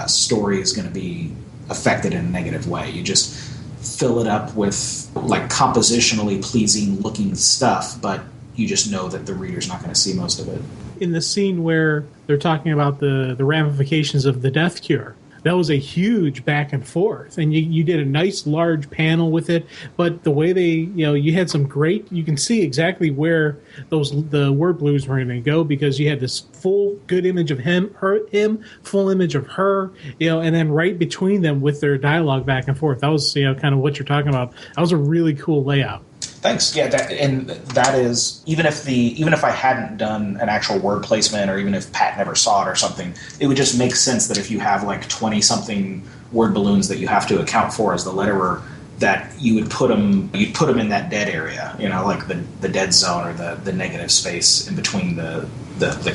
story is going to be affected in a negative way. You just fill it up with like compositionally pleasing looking stuff, but you just know that the reader's not going to see most of it. In the scene where they're talking about the ramifications of the death cure, that was a huge back and forth, and you did a nice large panel with it. But the way you had some great, you can see exactly where the word blues were going to go, because you had this full good image of him, full image of her, and then right between them with their dialogue back and forth. That was kind of what you're talking about. That was a really cool layout. Thanks. Yeah, that is, even if I hadn't done an actual word placement, or even if Pat never saw it or something, it would just make sense that if you have like 20 something word balloons that you have to account for as the letterer, that you'd put them in that dead area, like the dead zone, or the negative space in between the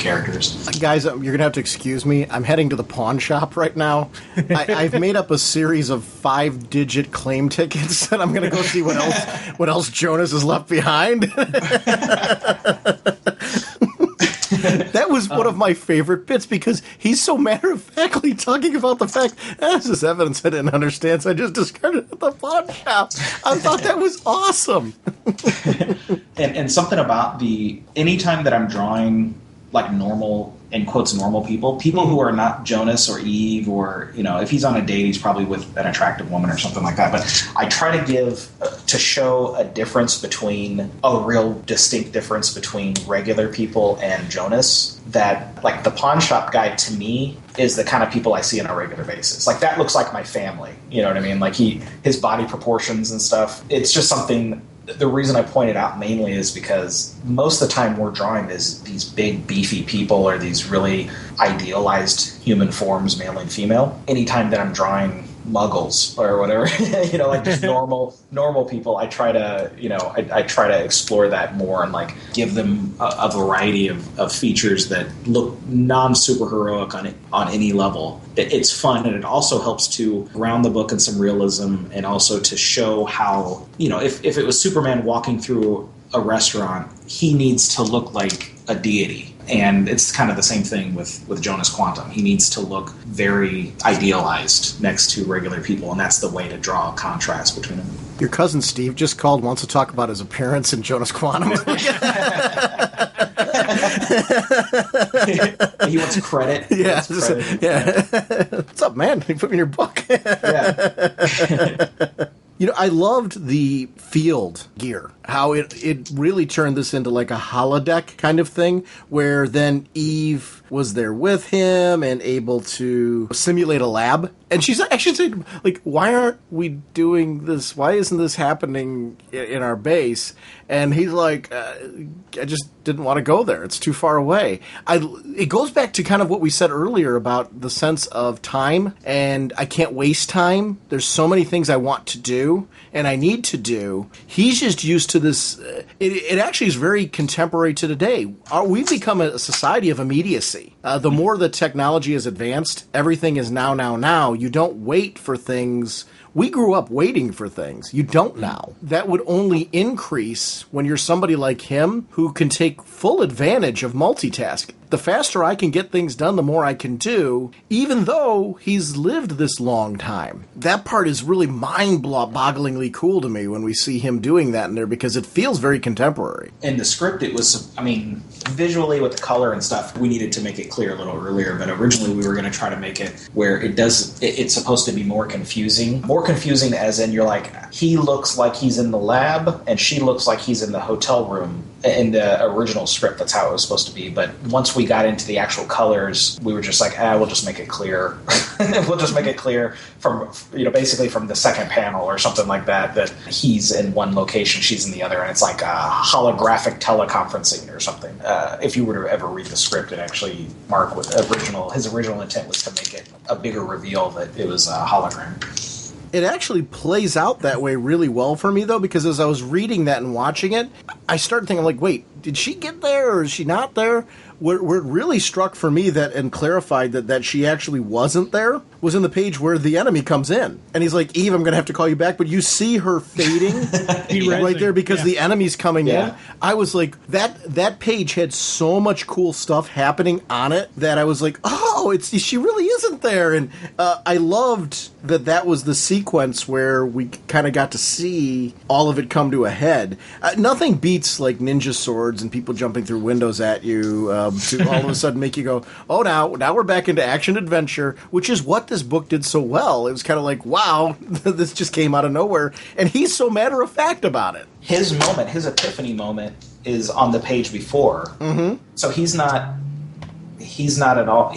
characters. Guys, you're going to have to excuse me. I'm heading to the pawn shop right now. I've made up a series of 5-digit claim tickets, and I'm going to go see what else Jonas has left behind. That was one of my favorite bits, because he's so matter-of-factly talking about the fact, this is evidence I didn't understand, so I just discarded it at the pawn shop. I thought that was awesome. and something about anytime that I'm drawing like normal in quotes, normal people who are not Jonas or Eve, or, you know, if he's on a date, he's probably with an attractive woman or something like that. But I try to show a difference between, a real distinct difference between regular people and Jonas, that, like, the pawn shop guy to me is the kind of people I see on a regular basis. Like, that looks like my family. You know what I mean? Like, his body proportions and stuff. It's just something. The reason I point it out mainly is because most of the time we're drawing these big, beefy people, or these really idealized human forms, male and female. Anytime that I'm drawing muggles or whatever, you know, like just normal people, I try to, you know, I try to explore that more and like give them a variety of features that look non-super heroic on any level. It's fun, and it also helps to ground the book in some realism, and also to show how, you know, if it was Superman walking through a restaurant, he needs to look like a deity. And it's kind of the same thing with Jonas Quantum. He needs to look very idealized next to regular people, and that's the way to draw a contrast between them. Your cousin Steve just called, wants to talk about his appearance in Jonas Quantum. He wants credit. Yeah. What's up, man? You put me in your book. Yeah. You know, I loved the field gear, how it really turned this into like a holodeck kind of thing, where then Eve was there with him and able to simulate a lab. And she's actually saying, like, why aren't we doing this? Why isn't this happening in our base? And he's like, I just didn't want to go there. It's too far away. It goes back to kind of what we said earlier about the sense of time, and I can't waste time. There's so many things I want to do and I need to do. He's just used to this. It actually is very contemporary to today. We've become a society of immediacy. The more the technology is advanced, everything is now. You don't wait for things. We grew up waiting for things. You don't now. That would only increase when you're somebody like him who can take full advantage of multitasking. The faster I can get things done, the more I can do, even though he's lived this long time. That part is really mind-bogglingly cool to me when we see him doing that in there, because it feels very contemporary. In the script, it was, I mean, visually with the color and stuff, we needed to make it clear a little earlier, but originally we were going to try to make it where it's supposed to be more confusing. More confusing as in, you're like, he looks like he's in the lab, and she looks like he's in the hotel room. In the original script, that's how it was supposed to be. But once we got into the actual colors, we were just like, we'll just make it clear. We'll just make it clear from, you know, basically from the second panel or something like that he's in one location, she's in the other, and it's like a holographic teleconferencing or something. If you were to ever read the script, it actually, his original intent was to make it a bigger reveal that it was a hologram. It actually plays out that way really well for me, though, because as I was reading that and watching it, I started thinking, like, wait, did she get there or is she not there? Where it really struck for me that and clarified that she actually wasn't there was in the page where the enemy comes in. And he's like, Eve, I'm going to have to call you back. But you see her fading right there because the enemy's coming in. I was like, that page had so much cool stuff happening on it that I was like, oh, she really isn't there. And I loved that was the sequence where we kind of got to see all of it come to a head. Nothing beats like ninja swords and people jumping through windows at you to all of a sudden make you go, oh, now we're back into action adventure, which is what this book did so well. It was kind of like, wow, this just came out of nowhere. And he's so matter-of-fact about it. His epiphany moment is on the page before. Mm-hmm. So he's not at all.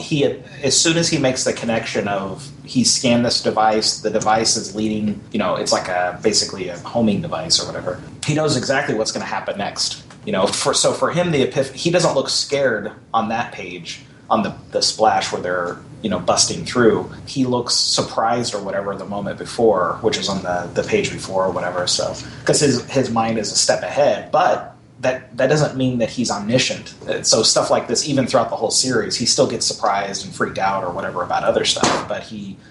As soon as he makes the connection of he scanned this device, the device is leading, you know, it's like basically a homing device or whatever. He knows exactly what's going to happen next. You know, for him, he doesn't look scared on that page, on the splash where they're, you know, busting through. He looks surprised or whatever the moment before, which is on the page before or whatever. So, because his mind is a step ahead, but that doesn't mean that he's omniscient. So stuff like this, even throughout the whole series, he still gets surprised and freaked out or whatever about other stuff. But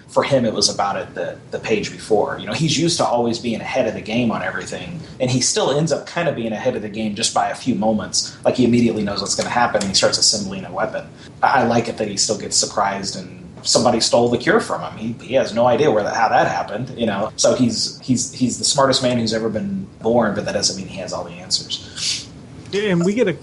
for him, it was about it the page before. You know, he's used to always being ahead of the game on everything, and he still ends up kind of being ahead of the game just by a few moments. Like, he immediately knows what's going to happen, and he starts assembling a weapon. I like it that he still gets surprised and somebody stole the cure from him. He has no idea how that happened, you know. So he's the smartest man who's ever been born, but that doesn't mean he has all the answers. And we get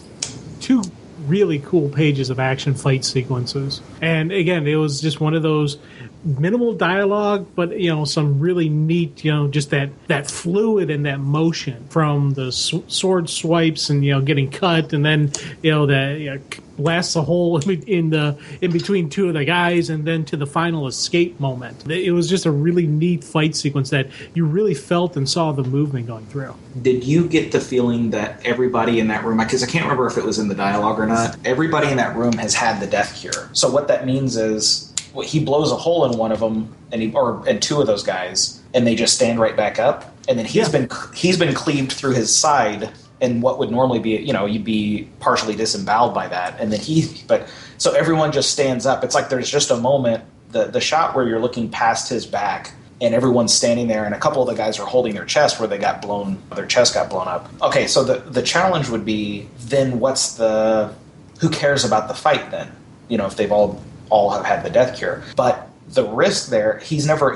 two really cool pages of action fight sequences. And again, it was just one of those minimal dialogue, but some really neat, just that fluid and that motion from the sword swipes and getting cut, and then that blasts a hole in between two of the guys, and then to the final escape moment. It was just a really neat fight sequence that you really felt and saw the movement going through. Did you get the feeling that everybody in that room, because I can't remember if it was in the dialogue or not, everybody in that room has had the death cure? So what that means is he blows a hole in one of them, and two of those guys, and they just stand right back up, and then he's been cleaved through his side. And what would normally be, you'd be partially disemboweled by that. And then so everyone just stands up. It's like there's just a moment, the shot where you're looking past his back and everyone's standing there, and a couple of the guys are holding their chest where their chest got blown up. Okay, so the challenge would be then who cares about the fight then? If they've all have had the death cure. But the risk there,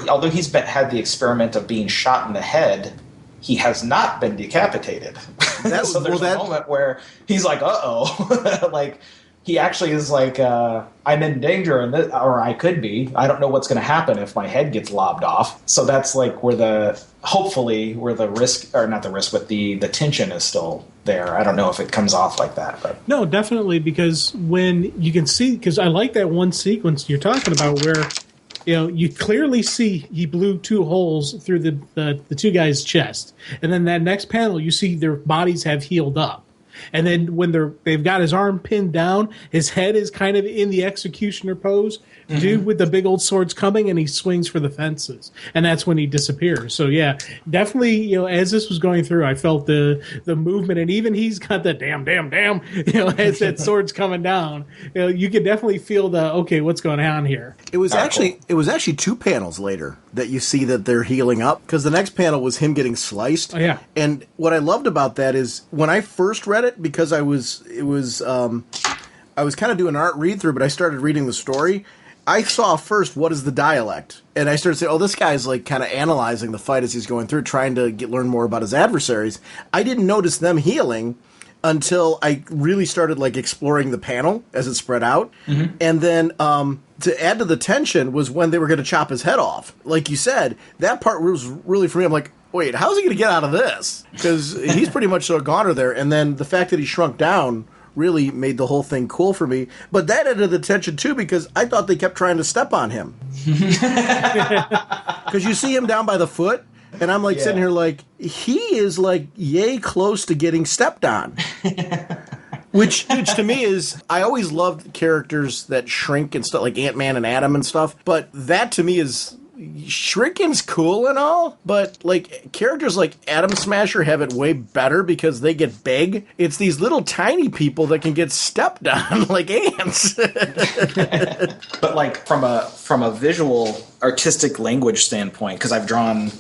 although he's had the experiment of being shot in the head, he has not been decapitated. So there's a moment where he's like, uh-oh. Like, he actually is like, I'm in danger, or I could be. I don't know what's going to happen if my head gets lobbed off. So that's like where the risk, or not the risk, but the tension is still there. I don't know if it comes off like that. But no, definitely, because when you can see, because I like that one sequence you're talking about where you clearly see he blew two holes through the two guys' chest. And then that next panel, you see their bodies have healed up. And then when they've got his arm pinned down, his head is kind of in the executioner pose. Mm-hmm. Dude with the big old sword's coming, and he swings for the fences. And that's when he disappears. So, yeah, definitely, as this was going through, I felt the movement. And even he's got the damn, as that sword's coming down. You could definitely feel okay, what's going on here? It was actually two panels later that you see that they're healing up, because the next panel was him getting sliced. Oh, yeah. And what I loved about that is when I first read it, because I was kind of doing an art read through, but I started reading the story. I saw first, what is the dialect? And I started saying, oh, this guy's like kind of analyzing the fight as he's going through, trying to learn more about his adversaries. I didn't notice them healing until I really started like exploring the panel as it spread out. Mm-hmm. And then to add to the tension was when they were going to chop his head off. Like you said, that part was really for me. I'm like, wait, how's he going to get out of this? Because he's pretty much a goner there. And then the fact that he shrunk down really made the whole thing cool for me. But that added the tension, too, because I thought they kept trying to step on him. Because you see him down by the foot, and I'm like sitting here like, he is like yay close to getting stepped on. Which to me is, I always loved characters that shrink and stuff, like Ant-Man and Adam and stuff. But that to me is, shrinking's cool and all, but like characters like Atom Smasher have it way better because they get big. It's these little tiny people that can get stepped on like ants. But like from a visual artistic language standpoint, because I've drawn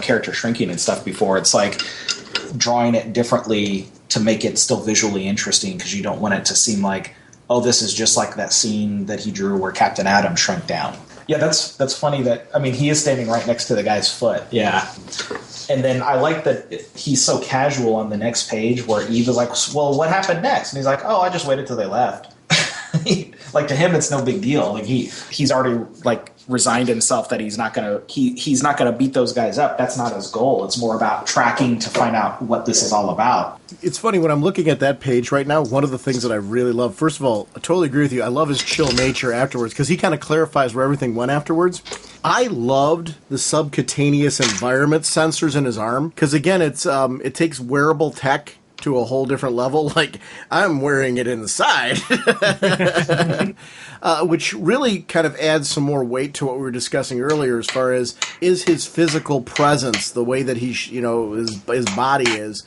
character shrinking and stuff before, it's like drawing it differently to make it still visually interesting, because you don't want it to seem like, oh, this is just like that scene that he drew where Captain Atom shrunk down. Yeah, that's funny he is standing right next to the guy's foot. Yeah. And then I like that he's so casual on the next page where Eve is like, well, what happened next? And he's like, oh, I just waited till they left. Like, to him, it's no big deal. Like, he's already, like, resigned himself that he's not gonna beat those guys up. That's not his goal. It's more about tracking to find out what this is all about. It's funny, when I'm looking at that page right now, one of the things that I really love, first of all, I totally agree with you. I love his chill nature afterwards, because he kind of clarifies where everything went afterwards. I loved the subcutaneous environment sensors in his arm, because again, it takes wearable tech to a whole different level. Like, I'm wearing it inside. Which really kind of adds some more weight to what we were discussing earlier as far as, is his physical presence, the way that his body is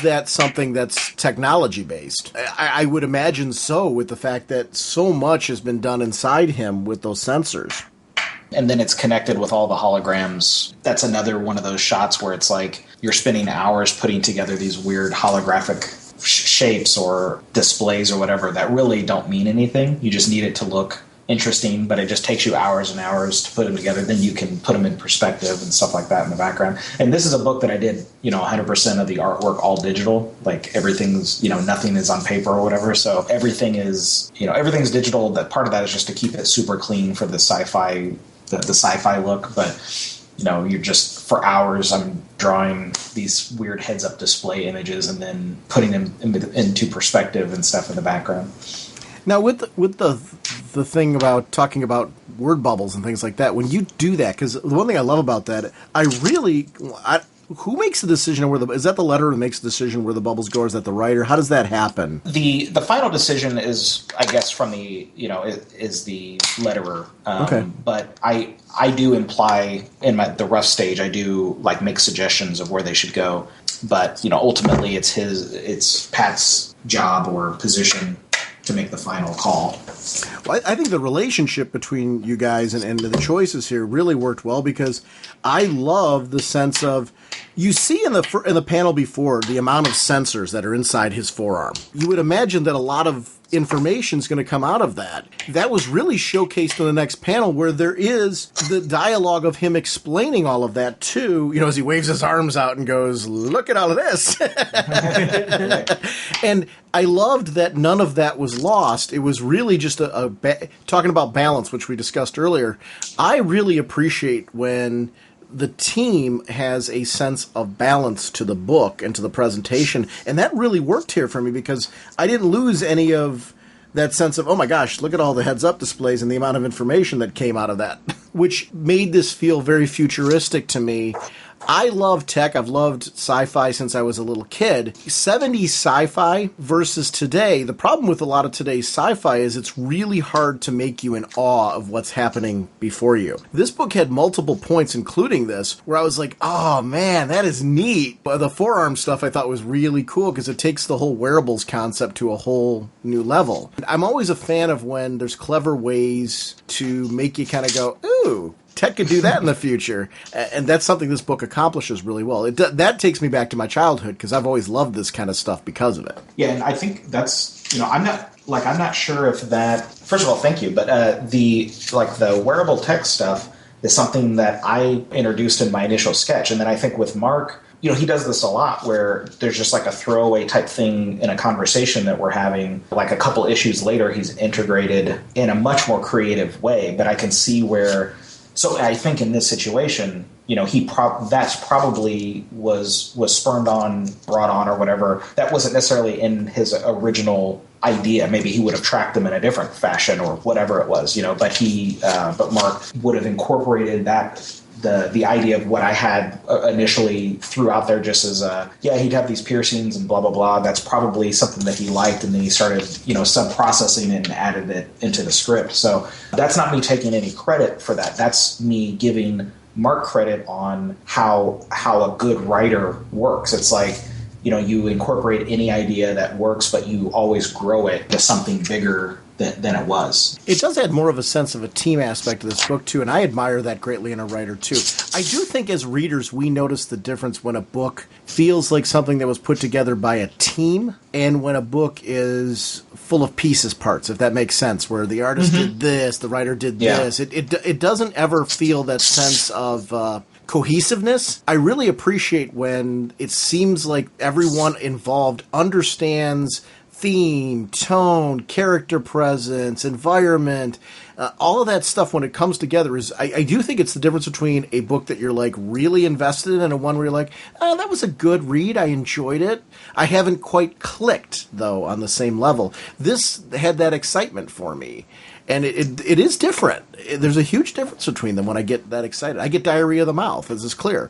that something that's technology-based? I would imagine so, with the fact that so much has been done inside him with those sensors. And then it's connected with all the holograms. That's another one of those shots where it's like you're spending hours putting together these weird holographic shapes or displays or whatever that really don't mean anything. You just need it to look interesting, but it just takes you hours and hours to put them together. Then you can put them in perspective and stuff like that in the background. And this is a book that I did, 100% of the artwork all digital. Like everything's, nothing is on paper or whatever. So everything is, everything's digital. That part of that is just to keep it super clean for the sci-fi, the sci-fi look. But you're just, for hours, I'm drawing these weird heads-up display images and then putting them into perspective and stuff in the background. Now, with the thing about talking about word bubbles and things like that, when you do that, because the one thing I love about that, who makes the decision on is that the letterer who makes the decision where the bubbles go, or is that the writer? How does that happen? The final decision is, I guess, from the, is the letterer. Okay. But I do imply in the rough stage, I do make suggestions of where they should go. But, ultimately it's Pat's job or position to make the final call. Well, I think the relationship between you guys and the choices here really worked well, because I love the sense of, you see in the panel before the amount of sensors that are inside his forearm. You would imagine that a lot of information is going to come out of that. That was really showcased in the next panel, where there is the dialogue of him explaining all of that too, as he waves his arms out and goes, "Look at all of this." And I loved that none of that was lost. It was really just talking about balance, which we discussed earlier. I really appreciate when the team has a sense of balance to the book and to the presentation, and that really worked here for me, because I didn't lose any of that sense of, oh my gosh, look at all the heads-up displays and the amount of information that came out of that, which made this feel very futuristic to me. I love tech. I've loved sci-fi since I was a little kid. 70s sci-fi versus today. The problem with a lot of today's sci-fi is it's really hard to make you in awe of what's happening before you. This book had multiple points, including this, where I was like, oh man, that is neat. But the forearm stuff I thought was really cool, because it takes the whole wearables concept to a whole new level. I'm always a fan of when there's clever ways to make you kind of go, ooh, tech could do that in the future, and that's something this book accomplishes really well. That takes me back to my childhood, because I've always loved this kind of stuff because of it. Yeah, and I think that's, I'm not sure if that. First of all, thank you, but the wearable tech stuff is something that I introduced in my initial sketch, and then I think with Mark, he does this a lot, where there's just a throwaway type thing in a conversation that we're having. A couple issues later, he's integrated in a much more creative way, but I can see where. So I think in this situation, that's probably was spurned on, brought on, or whatever. That wasn't necessarily in his original idea. Maybe he would have tracked them in a different fashion or whatever it was, but Mark would have incorporated that. The idea of what I had initially threw out there just as he'd have these piercings and blah, blah, blah. That's probably something that he liked, and then he started, sub-processing it and added it into the script. So that's not me taking any credit for that. That's me giving Mark credit on how a good writer works. It's like, you incorporate any idea that works, but you always grow it to something bigger than it was. It does add more of a sense of a team aspect to this book, too, and I admire that greatly in a writer, too. I do think as readers we notice the difference when a book feels like something that was put together by a team and when a book is full of pieces parts, if that makes sense, where the artist did this, the writer did this. It doesn't ever feel that sense of cohesiveness. I really appreciate when it seems like everyone involved understands theme, tone, character presence, environment, all of that stuff when it comes together is, I do think it's the difference between a book that you're really invested in and one where you're like, oh, that was a good read, I enjoyed it. I haven't quite clicked, though, on the same level. This had that excitement for me. And it is different. There's a huge difference between them when I get that excited. I get diarrhea of the mouth, as is clear.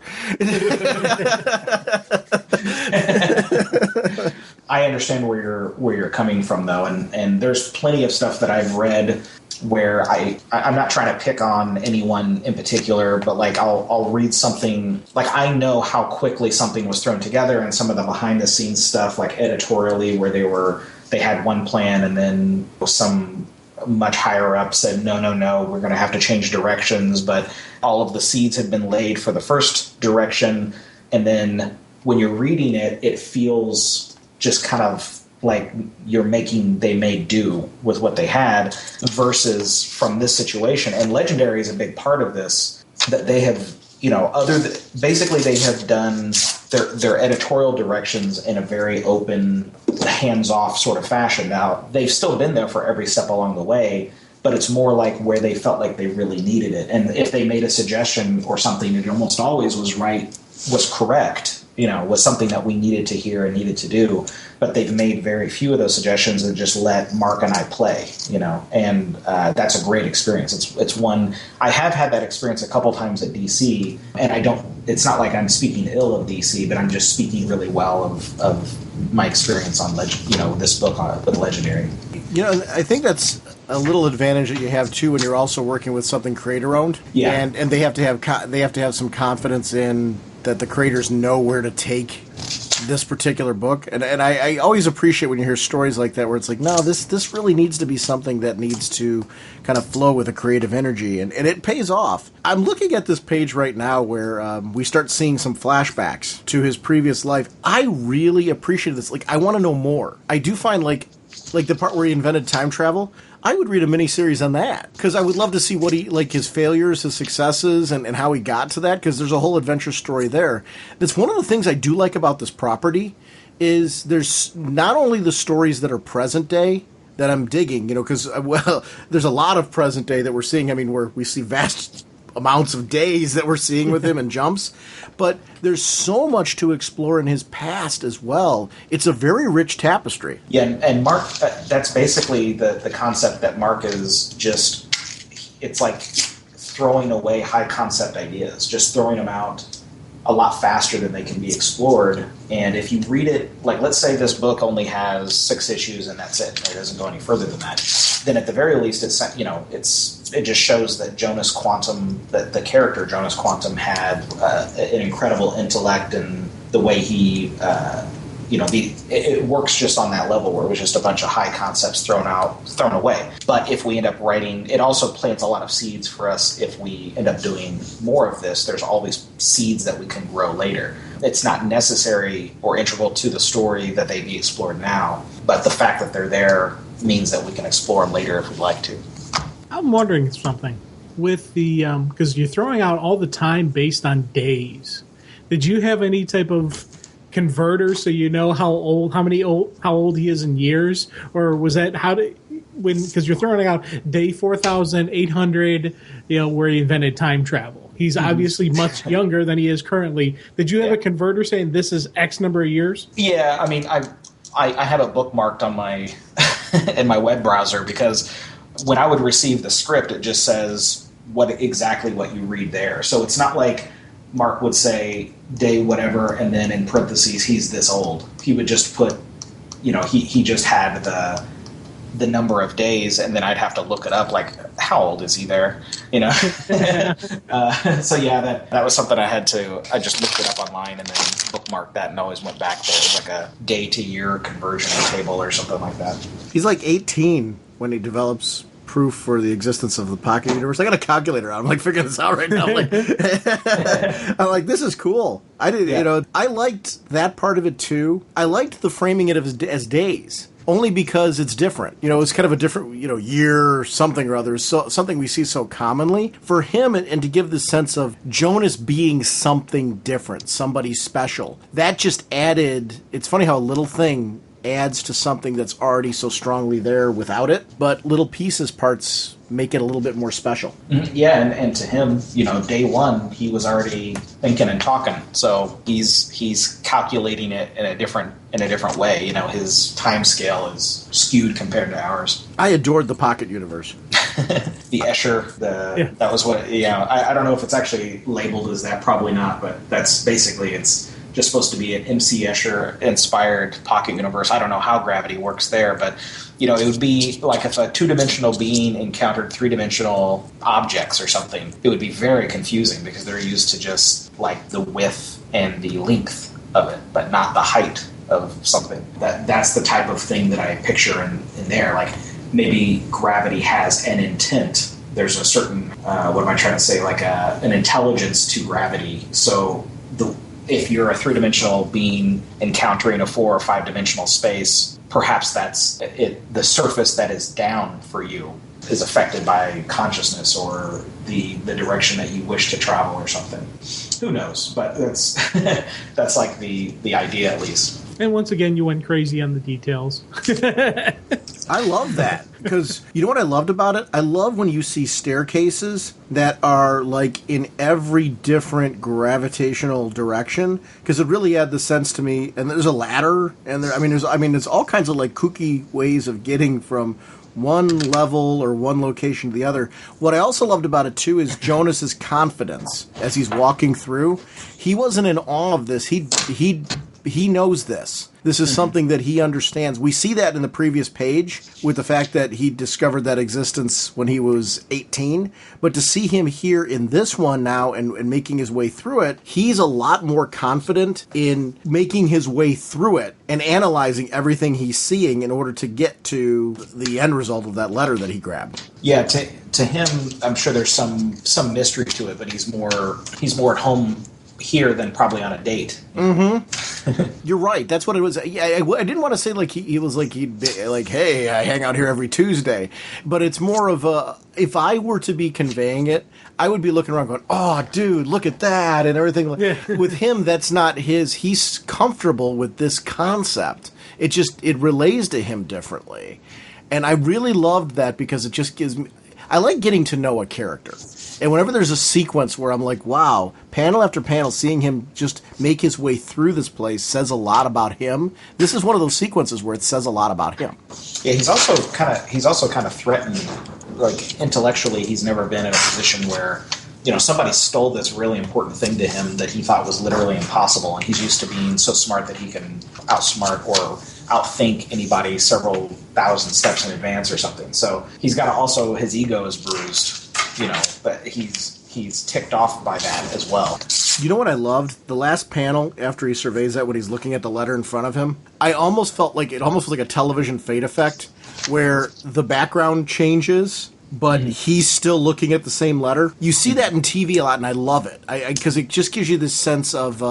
I understand where you're coming from, though, and there's plenty of stuff that I've read where I'm not trying to pick on anyone in particular, but I'll read something, I know how quickly something was thrown together, and some of the behind the scenes stuff, editorially, where they had one plan and then some much higher up said, no, we're going to have to change directions, but all of the seeds had been laid for the first direction, and then when you're reading it, it feels just kind of like they made do with what they had versus from this situation. And Legendary is a big part of this, that they have, basically they have done their editorial directions in a very open, hands-off sort of fashion. Now, they've still been there for every step along the way, but it's more like where they felt like they really needed it. And if they made a suggestion or something, it almost always was correct, was something that we needed to hear and needed to do. But they've made very few of those suggestions and just let Mark and I play, and that's a great experience. It's one, I have had that experience a couple times at DC, and it's not like I'm speaking ill of DC, but I'm just speaking really well of my experience on this book with Legendary. I think that's a little advantage that you have too when you're also working with something creator owned. Yeah. And they have to have some confidence in that the creators know where to take this particular book. And I always appreciate when you hear stories like that where it's like, no, this really needs to be something that needs to kind of flow with a creative energy, and it pays off. I'm looking at this page right now where we start seeing some flashbacks to his previous life. I really appreciate this. Like, I want to know more. I do find like the part where he invented time travel, I would read a miniseries on that, because I would love to see what his failures, his successes, and how he got to that, because there's a whole adventure story there. That's one of the things I do like about this property, is there's not only the stories that are present day that I'm digging, because, there's a lot of present day that we're seeing. I mean, where we see vast amounts of days that we're seeing with him and jumps, but there's so much to explore in his past as well. It's a very rich tapestry. Yeah, and Mark, that's basically the concept that Mark is just, it's like throwing away high concept ideas, just throwing them out a lot faster than they can be explored. And if you read it, like, let's say this book only has 6 issues and that's it, it doesn't go any further than that, then at the very least it just shows that Jonas Quantum, that the character Jonas Quantum had an incredible intellect, and the way he it works just on that level where it was just a bunch of high concepts thrown away. But if we end up writing, it also plants a lot of seeds for us. If we end up doing more of this, there's always seeds that we can grow later. It's not necessary or integral to the story that they be explored now, but the fact that they're there means that we can explore them later if we'd like to. I'm wondering something with the because you're throwing out all the time based on days. Did you have any type of converter so you know how old he is in years, or was that because you're throwing out day 4,800, where he invented time travel? He's obviously much younger than he is currently. Did you have a converter saying this is X number of years? Yeah, I mean, I have it bookmarked on my in my web browser, because when I would receive the script, it just says exactly what you read there. So it's not like Mark would say day whatever, and then in parentheses, he's this old. He would just put, he just had the number of days, and then I'd have to look it up, like, how old is he there? So yeah, that was something I just looked it up online and then bookmarked that and always went back there. It was like a day to year conversion table or something like that. He's like 18 when he develops proof for the existence of the pocket universe. I got a calculator out. I'm like figuring this out right now. I'm like, this is cool. I liked that part of it too. I liked the framing it as days, only because it's different. It's kind of a different, year something or other. So something we see so commonly for him, and to give the sense of Jonas being something different, somebody special. That just added. It's funny how a little thing adds to something that's already so strongly there without it, but little parts make it a little bit more special. Yeah, and to him, day one, he was already thinking and talking, so he's calculating it in a different way. His time scale is skewed compared to ours. I adored the Pocket Universe. The Escher, that was what. I don't know if it's actually labeled as that, probably not, but that's basically it's just supposed to be an MC Escher inspired pocket universe. I don't know how gravity works there, but it would be like if a 2-dimensional being encountered 3-dimensional objects or something, it would be very confusing because they're used to just like the width and the length of it, but not the height of something. That's the type of thing that I picture in there. Like maybe gravity has an intent. There's a certain, what am I trying to say? Like an intelligence to gravity. So if you're a 3-dimensional being encountering a 4 or 5-dimensional space, perhaps that's it. The surface that is down for you is affected by consciousness or the direction that you wish to travel or something. Who knows? But that's that's like the idea, at least. And once again, you went crazy on the details. I love that, because you know what I loved about it? I love when you see staircases that are like in every different gravitational direction, because it really had the sense to me. And there's a ladder, and there's all kinds of like kooky ways of getting from one level or one location to the other. What I also loved about it too is Jonas's confidence as he's walking through. He wasn't in awe of this. He knows this. This is something that he understands. We see that in the previous page with the fact that he discovered that existence when he was 18. But to see him here in this one now and making his way through it, he's a lot more confident in making his way through it and analyzing everything he's seeing in order to get to the end result of that letter that he grabbed. Yeah, to him, I'm sure there's some mystery to it, but he's more at home here than probably on a date. Mm-hmm. You're right. That's what it was. Yeah, I didn't want to say like he was like he'd be like, hey, I hang out here every Tuesday, but it's more of a. If I were to be conveying it, I would be looking around going, oh, dude, look at that and everything. Yeah. With him, that's not his. He's comfortable with this concept. It relays to him differently, and I really loved that because it just gives me. I like getting to know a character. And whenever there's a sequence where I'm like, wow, panel after panel, seeing him just make his way through this place says a lot about him. This is one of those sequences where it says a lot about him. Yeah, he's also kind of threatened. Like intellectually, he's never been in a position where somebody stole this really important thing to him that he thought was literally impossible, and he's used to being so smart that he can outsmart or outthink anybody several thousand steps in advance or something. So he's got also his ego is bruised. But he's ticked off by that as well. You know what I loved? The last panel after he surveys that when he's looking at the letter in front of him, I almost felt like a television fade effect where the background changes, but he's still looking at the same letter. You see that in TV a lot, and I love it because it just gives you this sense of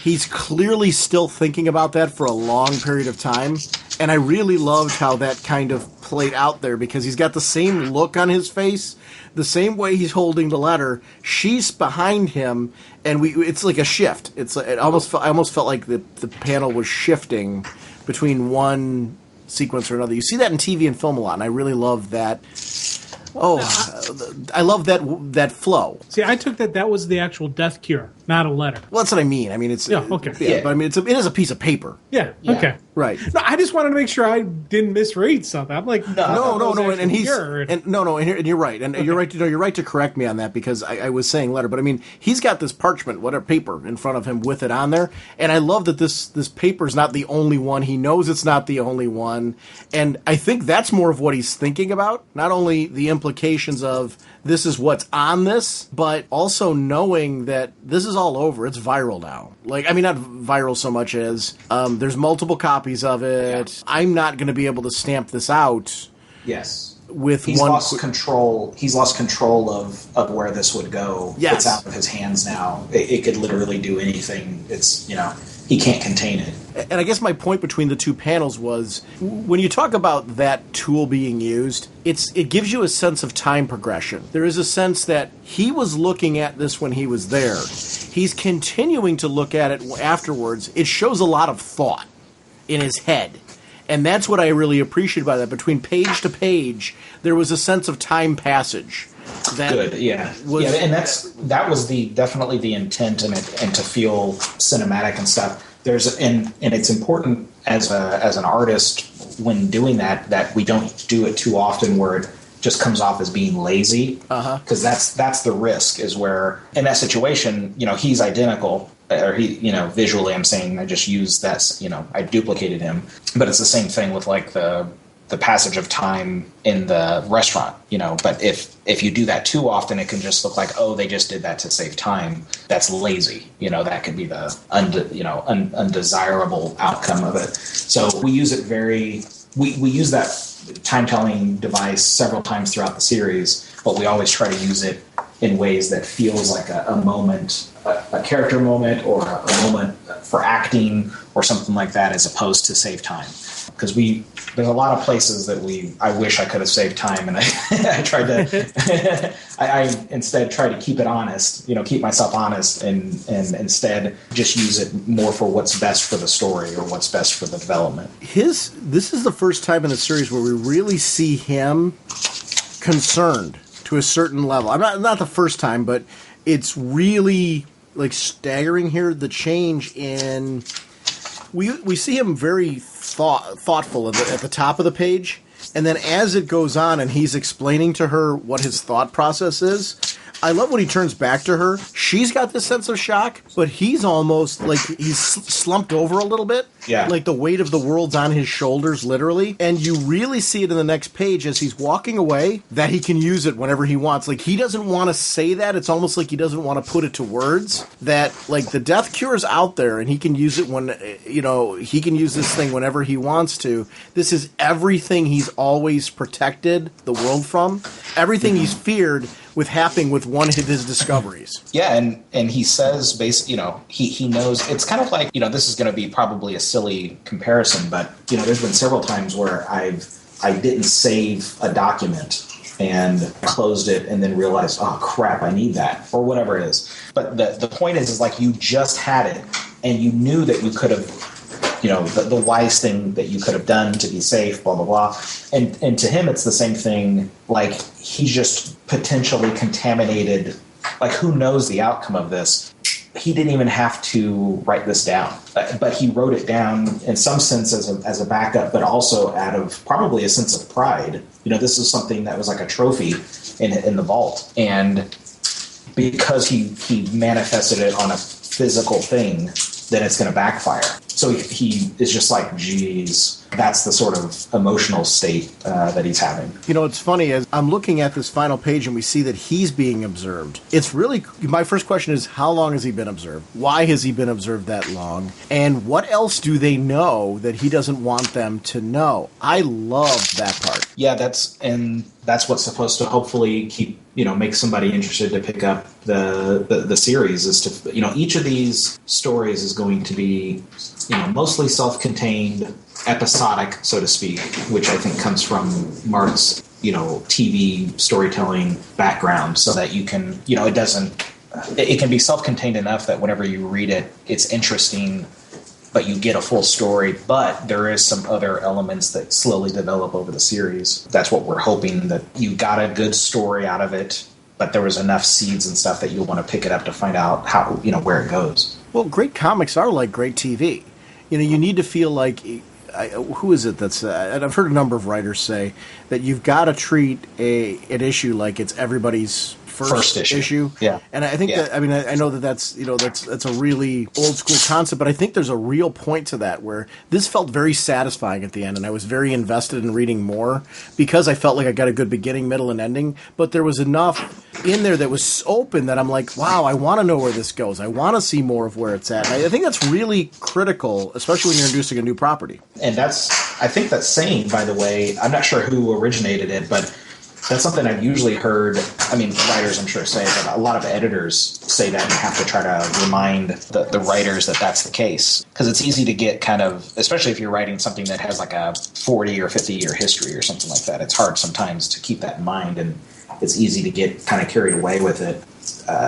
he's clearly still thinking about that for a long period of time. And I really loved how that kind of played out there because he's got the same look on his face, the same way he's holding the letter. She's behind him, and it's like a shift. I almost felt like the panel was shifting between one sequence or another. You see that in TV and film a lot, and I really love that. Oh, I love that flow. See, I took that was the actual death cure, not a letter. Well, that's what I mean. I mean, it's okay. Yeah, but I mean, it is a piece of paper. Yeah. Okay. Right. No, I just wanted to make sure I didn't misread something. I'm like, no, and he's pure. and you're right, and you're right. You're right to correct me on that because I was saying letter, but I mean, he's got this parchment, whatever paper, in front of him with it on there, and I love that this paper is not the only one. He knows it's not the only one, and I think that's more of what he's thinking about. Not only the implications of this is what's on this, but also knowing that this is all over. It's viral now. Like, I mean, not viral so much as there's multiple copies of it. Yeah. I'm not going to be able to stamp this out. Yes. He's lost control. He's lost control of where this would go. Yes. It's out of his hands now. It could literally do anything. It's, he can't contain it. And I guess my point between the two panels was when you talk about that tool being used, it gives you a sense of time progression. There is a sense that he was looking at this when he was there. He's continuing to look at it afterwards. It shows a lot of thought in his head. And that's what I really appreciated by that. Between page to page, there was a sense of time passage. Good, yeah. And that was definitely the intent and to feel cinematic and stuff. And it's important as an artist when doing that we don't do it too often where it just comes off as being lazy. Because that's the risk is where in that situation, he's identical. Or he, visually I'm saying I just used that, I duplicated him. But it's the same thing with like the passage of time in the restaurant, but if you do that too often, it can just look like, oh, they just did that to save time. That's lazy. That could be the undesirable outcome of it. So we use it we use that time-telling device several times throughout the series, but we always try to use it in ways that feels like a moment, a character moment, or a moment for acting or something like that, as opposed to save time. Because there's a lot of places that I wish I could have saved time, and I tried to, I instead tried to keep it honest, keep myself honest, and instead just use it more for what's best for the story or what's best for the development. This is the first time in the series where we really see him concerned to a certain level. I'm not the first time, but it's really like staggering here, the change in. We see him very thoughtful at the top of the page, and then as it goes on and he's explaining to her what his thought process is, I love when he turns back to her. She's got this sense of shock, but he's almost like he's slumped over a little bit. Yeah. Like the weight of the world's on his shoulders, literally. And you really see it in the next page as he's walking away, that he can use it whenever he wants. Like, he doesn't want to say that. It's almost like he doesn't want to put it to words. That, like, the death cure is out there, and he can use it when, he can use this thing whenever he wants to. This is everything he's always protected the world from. Everything he's feared with happening with one of his discoveries. Yeah, and he says, he knows, it's kind of like, this is going to be probably a silly comparison, but, there's been several times where I didn't save a document and closed it and then realized, oh, crap, I need that, or whatever it is. But the point is like you just had it, and you knew that you could have, the wise thing that you could have done to be safe, blah, blah, blah. And to him, it's the same thing. Like, he's just potentially contaminated. Like, who knows the outcome of this? He didn't even have to write this down, but he wrote it down in some sense as a backup, but also out of probably a sense of pride. This is something that was like a trophy in the vault. And because he manifested it on a physical thing, then it's going to backfire. So he is just like, geez, that's the sort of emotional state that he's having. It's funny, as I'm looking at this final page and we see that he's being observed. It's really, my first question is, how long has he been observed? Why has he been observed that long? And what else do they know that he doesn't want them to know? I love that part. Yeah, that's what's supposed to hopefully keep, make somebody interested to pick up the series, is to, each of these stories is going to be, mostly self-contained, episodic, so to speak, which I think comes from Mark's, TV storytelling background, so that you can, it can be self-contained enough that whenever you read it, it's interesting, but you get a full story. But there is some other elements that slowly develop over the series. That's what we're hoping, that you got a good story out of it, but there was enough seeds and stuff that you'll want to pick it up to find out how, where it goes. Well, great comics are like great TV. You need to feel like, who is it that's, and I've heard a number of writers say that you've got to treat an issue like it's everybody's first issue. Yeah. And I think that, I know that's a really old school concept, but I think there's a real point to that, where this felt very satisfying at the end, and I was very invested in reading more because I felt like I got a good beginning, middle, and ending, but there was enough in there that was open that I'm like, wow, I want to know where this goes. I want to see more of where it's at. And I think that's really critical, especially when you're introducing a new property. And I think that saying, by the way, I'm not sure who originated it, but that's something I've usually heard. Writers, I'm sure, say it, but a lot of editors say that and have to try to remind the writers that that's the case. Because it's easy to get kind of, especially if you're writing something that has like a 40 or 50-year history or something like that, it's hard sometimes to keep that in mind, and it's easy to get kind of carried away with it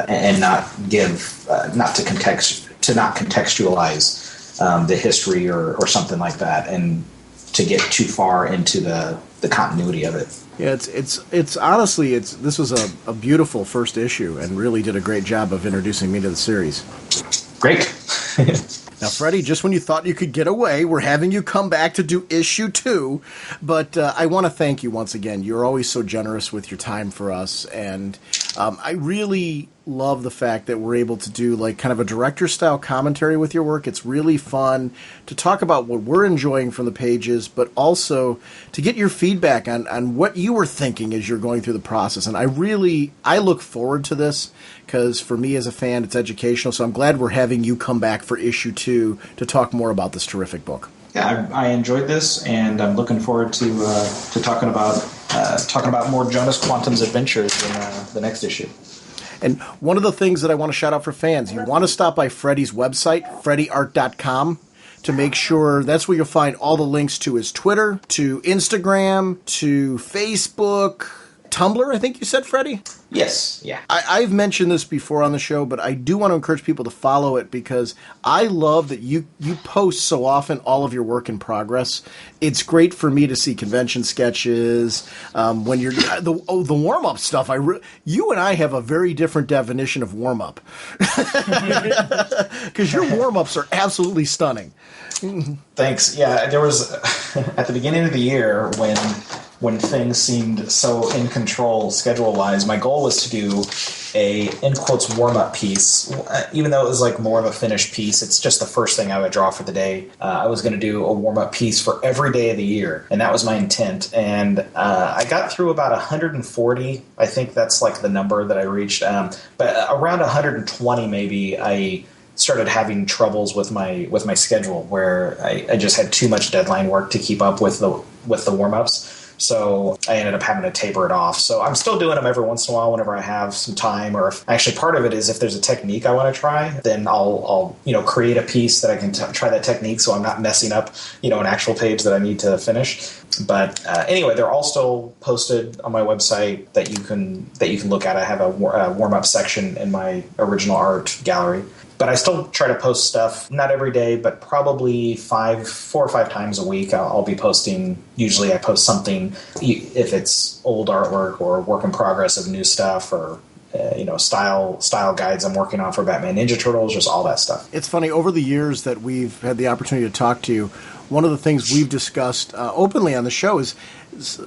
and not contextualize the history or something like that, and to get too far into the continuity of it. Yeah, it's honestly, this was a beautiful first issue, and really did a great job of introducing me to the series. Great. Now, Freddie, just when you thought you could get away, we're having you come back to do issue 2. But I want to thank you once again. You're always so generous with your time for us, and I really love the fact that we're able to do like kind of a director-style commentary with your work. It's really fun to talk about what we're enjoying from the pages, but also to get your feedback on what you were thinking as you're going through the process. And I look forward to this, because for me as a fan, it's educational. So I'm glad we're having you come back for issue 2 to talk more about this terrific book. Yeah, I enjoyed this, and I'm looking forward to talking about more Jonas Quantum's adventures in the next issue. And one of the things that I want to shout out for fans, you want to stop by Freddie's website, freddieart.com, to make sure that's where you'll find all the links to his Twitter, to Instagram, to Facebook, Tumblr, I think you said, Freddie? Yes, yeah. I've mentioned this before on the show, but I do want to encourage people to follow it because I love that you post so often all of your work in progress. It's great for me to see convention sketches, when you're the warm-up stuff. You and I have a very different definition of warm-up because your warm-ups are absolutely stunning. Thanks. Yeah, there was at the beginning of the year when things seemed so in control schedule-wise, my goal was to do a, in quotes, warm-up piece. Even though it was like more of a finished piece, it's just the first thing I would draw for the day. I was going to do a warm-up piece for every day of the year, and that was my intent. And I got through about 140. I think that's like the number that I reached. But around 120 maybe, I started having troubles with my schedule where I just had too much deadline work to keep up with the warm-ups. So I ended up having to taper it off. So I'm still doing them every once in a while whenever I have some time, or actually part of it is if there's a technique I want to try, then I'll create a piece that I can try that technique so I'm not messing up, an actual page that I need to finish. But anyway, they're all still posted on my website that you can look at. I have a warm-up section in my original art gallery. But I still try to post stuff, not every day, but probably 4 or 5 times a week. I'll be posting. Usually I post something, if it's old artwork or work in progress of new stuff, or style guides I'm working on for Batman Ninja Turtles, just all that stuff. It's funny, over the years that we've had the opportunity to talk to you, one of the things we've discussed openly on the show is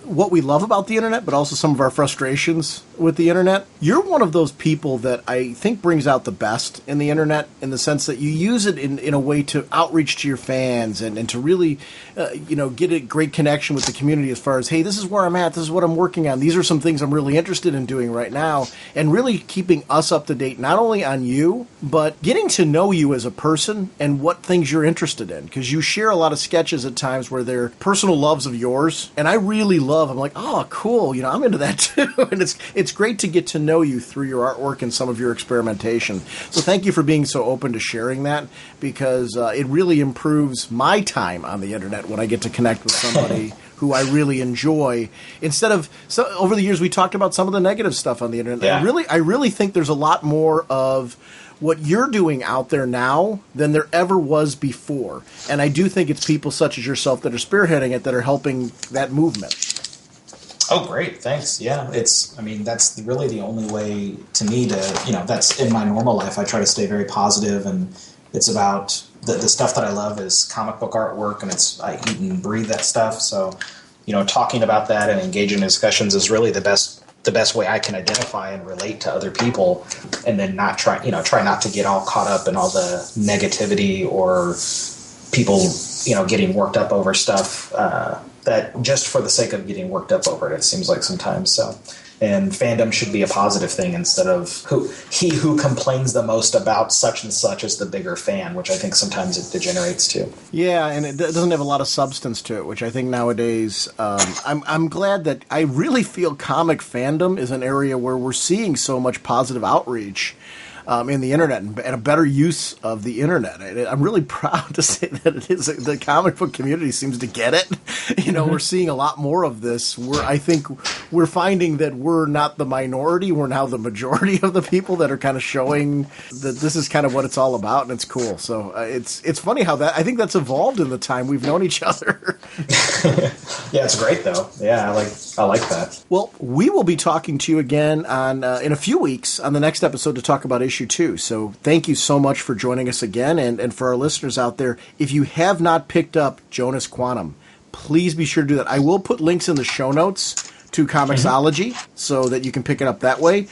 what we love about the internet, but also some of our frustrations with the internet. You're one of those people that I think brings out the best in the internet, in the sense that you use it in a way to outreach to your fans and to really, get a great connection with the community as far as, hey, this is where I'm at, this is what I'm working on, these are some things I'm really interested in doing right now, and really keeping us up to date, not only on you, but getting to know you as a person and what things you're interested in, because you share a lot of sketches at times where they're personal loves of yours, and I really I'm like, oh, cool, I'm into that too. And it's great to get to know you through your artwork and some of your experimentation. So thank you for being so open to sharing that, because it really improves my time on the internet when I get to connect with somebody who I really enjoy. Instead of, over the years we talked about some of the negative stuff on the internet. Yeah. I really think there's a lot more of what you're doing out there now than there ever was before. And I do think it's people such as yourself that are spearheading it that are helping that movement. Oh, great. Thanks. Yeah. That's really the only way to me to, that's in my normal life. I try to stay very positive, and it's about the stuff that I love is comic book artwork, and I eat and breathe that stuff. So, talking about that and engaging in discussions is really the best way I can identify and relate to other people, and then not try not to get all caught up in all the negativity or people, getting worked up over stuff that just for the sake of getting worked up over it seems like sometimes. So, and fandom should be a positive thing instead of who complains the most about such and such is the bigger fan, which I think sometimes it degenerates to. Yeah, and it doesn't have a lot of substance to it, which I think nowadays, I'm glad that I really feel comic fandom is an area where we're seeing so much positive outreach in the internet and a better use of the internet. I'm really proud to say that it is the comic book community seems to get it. We're seeing a lot more of this. I think we're finding that we're not the minority. We're now the majority of the people that are kind of showing that this is kind of what it's all about, and it's cool. So it's funny how I think that's evolved in the time we've known each other. Yeah, it's great though. Yeah, I like that. Well, we will be talking to you again on in a few weeks on the next episode to talk about issue 2. So thank you so much for joining us again. And for our listeners out there, if you have not picked up Jonas Quantum, please be sure to do that. I will put links in the show notes to Comixology so that you can pick it up that way.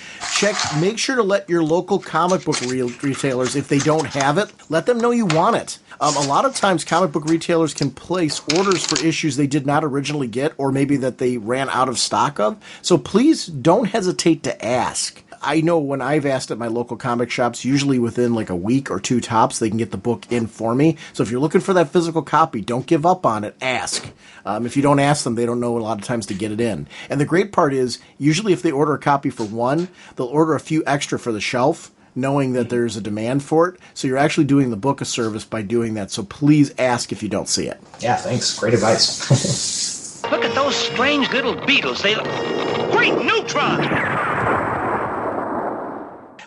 Make sure to let your local comic book retailers, if they don't have it, let them know you want it. A lot of times comic book retailers can place orders for issues they did not originally get, or maybe that they ran out of stock of. So please don't hesitate to ask. I know when I've asked at my local comic shops, usually within like a week or 2 tops, they can get the book in for me. So if you're looking for that physical copy, don't give up on it. Ask. If you don't ask them, they don't know a lot of times to get it in. And the great part is, usually if they order a copy for one, they'll order a few extra for the shelf, knowing that there's a demand for it. So you're actually doing the book a service by doing that. So please ask if you don't see it. Yeah, thanks. Great advice. Look at those strange little beetles. They look... Great neutron!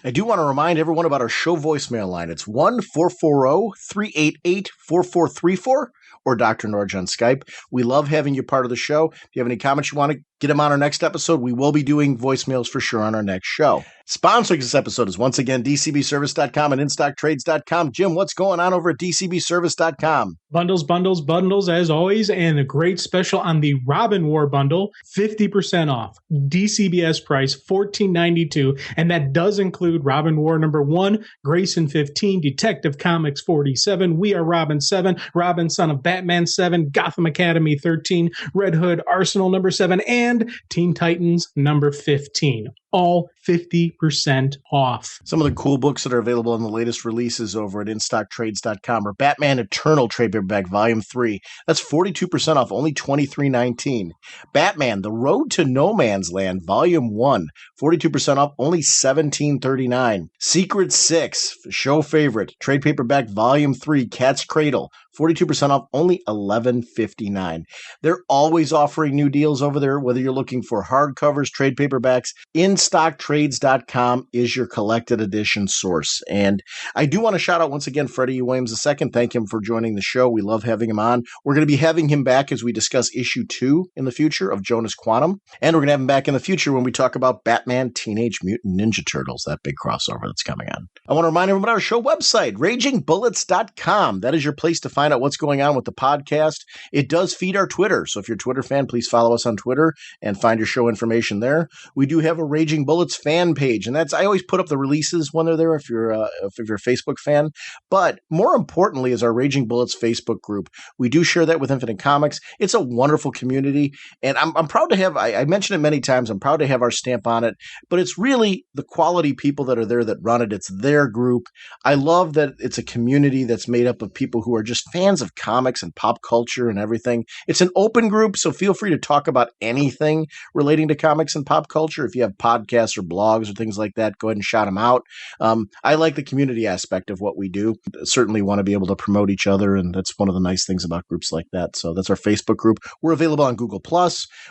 I do want to remind everyone about our show voicemail line. It's 1-440-388-4434 or Dr. Norge on Skype. We love having you part of the show. If you have any comments you want to get them on our next episode, we will be doing voicemails for sure on our next show. Sponsoring this episode is once again DCBService.com and InStockTrades.com. Jim, what's going on over at DCBService.com? Bundles, bundles, bundles, as always, and a great special on the Robin War bundle, 50% off. DCBS price, $14.92, and that does include Robin War number 1, Grayson 15, Detective Comics 47, We Are Robin 7, Robin Son of Batman 7, Gotham Academy 13, Red Hood Arsenal number 7, and Teen Titans number 15. All 50% off. Some of the cool books that are available in the latest releases over at InStockTrades.com are Batman Eternal Trade Paperback Volume 3. That's 42% off, only $23.19. Batman, The Road to No Man's Land Volume 1, 42% off, only $17.39. Secret 6, show favorite, Trade Paperback Volume 3, Cat's Cradle, 42% off, only $11.59. They're always offering new deals over there, whether you're looking for hardcovers, trade paperbacks. InStockTrades.com is your collected edition source. And I do want to shout out once again Freddie E. Williams II. Thank him for joining the show. We love having him on. We're going to be having him back as we discuss issue 2 in the future of Jonas Quantum. And we're going to have him back in the future when we talk about Batman Teenage Mutant Ninja Turtles, that big crossover that's coming on. I want to remind everyone about our show website, RagingBullets.com. That is your place to find out what's going on with the podcast. It does feed our Twitter, so if you're a Twitter fan, please follow us on Twitter and find your show information there. We do have a Raging Bullets fan page, and I always put up the releases when they're there if you're a Facebook fan. But more importantly is our Raging Bullets Facebook group. We do share that with Infinite Comics. It's a wonderful community, and I'm proud to have, I mentioned it many times, I'm proud to have our stamp on it, but it's really the quality people that are there that run it. It's their group. I love that it's a community that's made up of people who are just fans of comics and pop culture and everything. It's an open group, so feel free to talk about anything relating to comics and pop culture. If you have podcasts or blogs or things like that, go ahead and shout them out. I like the community aspect of what we do. Certainly want to be able to promote each other, and that's one of the nice things about groups like that. So that's our Facebook group. We're available on Google+.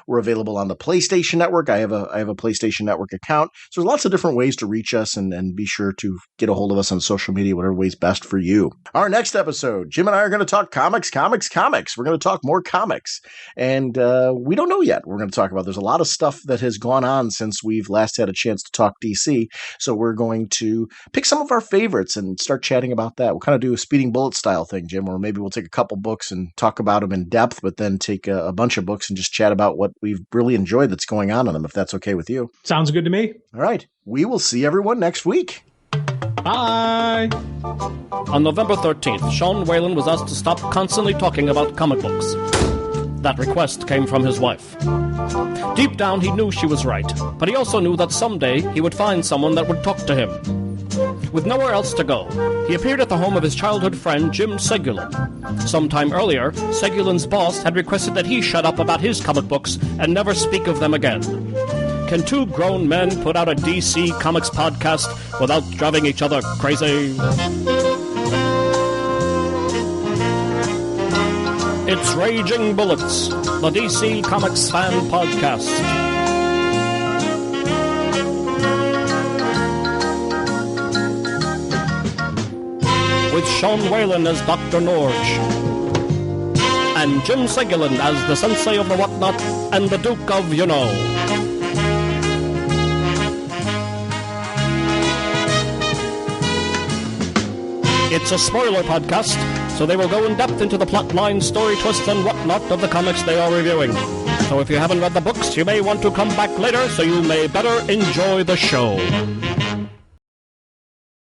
We're available on the PlayStation Network. I have a PlayStation Network account. So there's lots of different ways to reach us, and be sure to get a hold of us on social media, whatever way's best for you. Our next episode, Jim and I are going to talk comics. We're going to talk more comics. And we don't know yet. We're going to talk about, there's a lot of stuff that has gone on since we've last had a chance to talk DC. So we're going to pick some of our favorites and start chatting about that. We'll kind of do a speeding bullet style thing, Jim, or maybe we'll take a couple books and talk about them in depth, but then take a bunch of books and just chat about what we've really enjoyed that's going on in them, if that's okay with you. Sounds good to me. All right. We will see everyone next week. Bye. On November 13th, Sean Whalen was asked to stop constantly talking about comic books. That request came from his wife. Deep down, he knew she was right, but he also knew that someday he would find someone that would talk to him. With nowhere else to go, he appeared at the home of his childhood friend Jim Segulin. Sometime earlier, Segulin's boss had requested that he shut up about his comic books and never speak of them again. Can two grown men put out a DC Comics podcast without driving each other crazy? It's Raging Bullets, the DC Comics fan podcast. With Sean Whalen as Dr. Norge, and Jim Segulin as the Sensei of the Whatnot and the Duke of You-Know. It's a spoiler podcast, so they will go in depth into the plot line, story twists, and whatnot of the comics they are reviewing. So if you haven't read the books, you may want to come back later so you may better enjoy the show.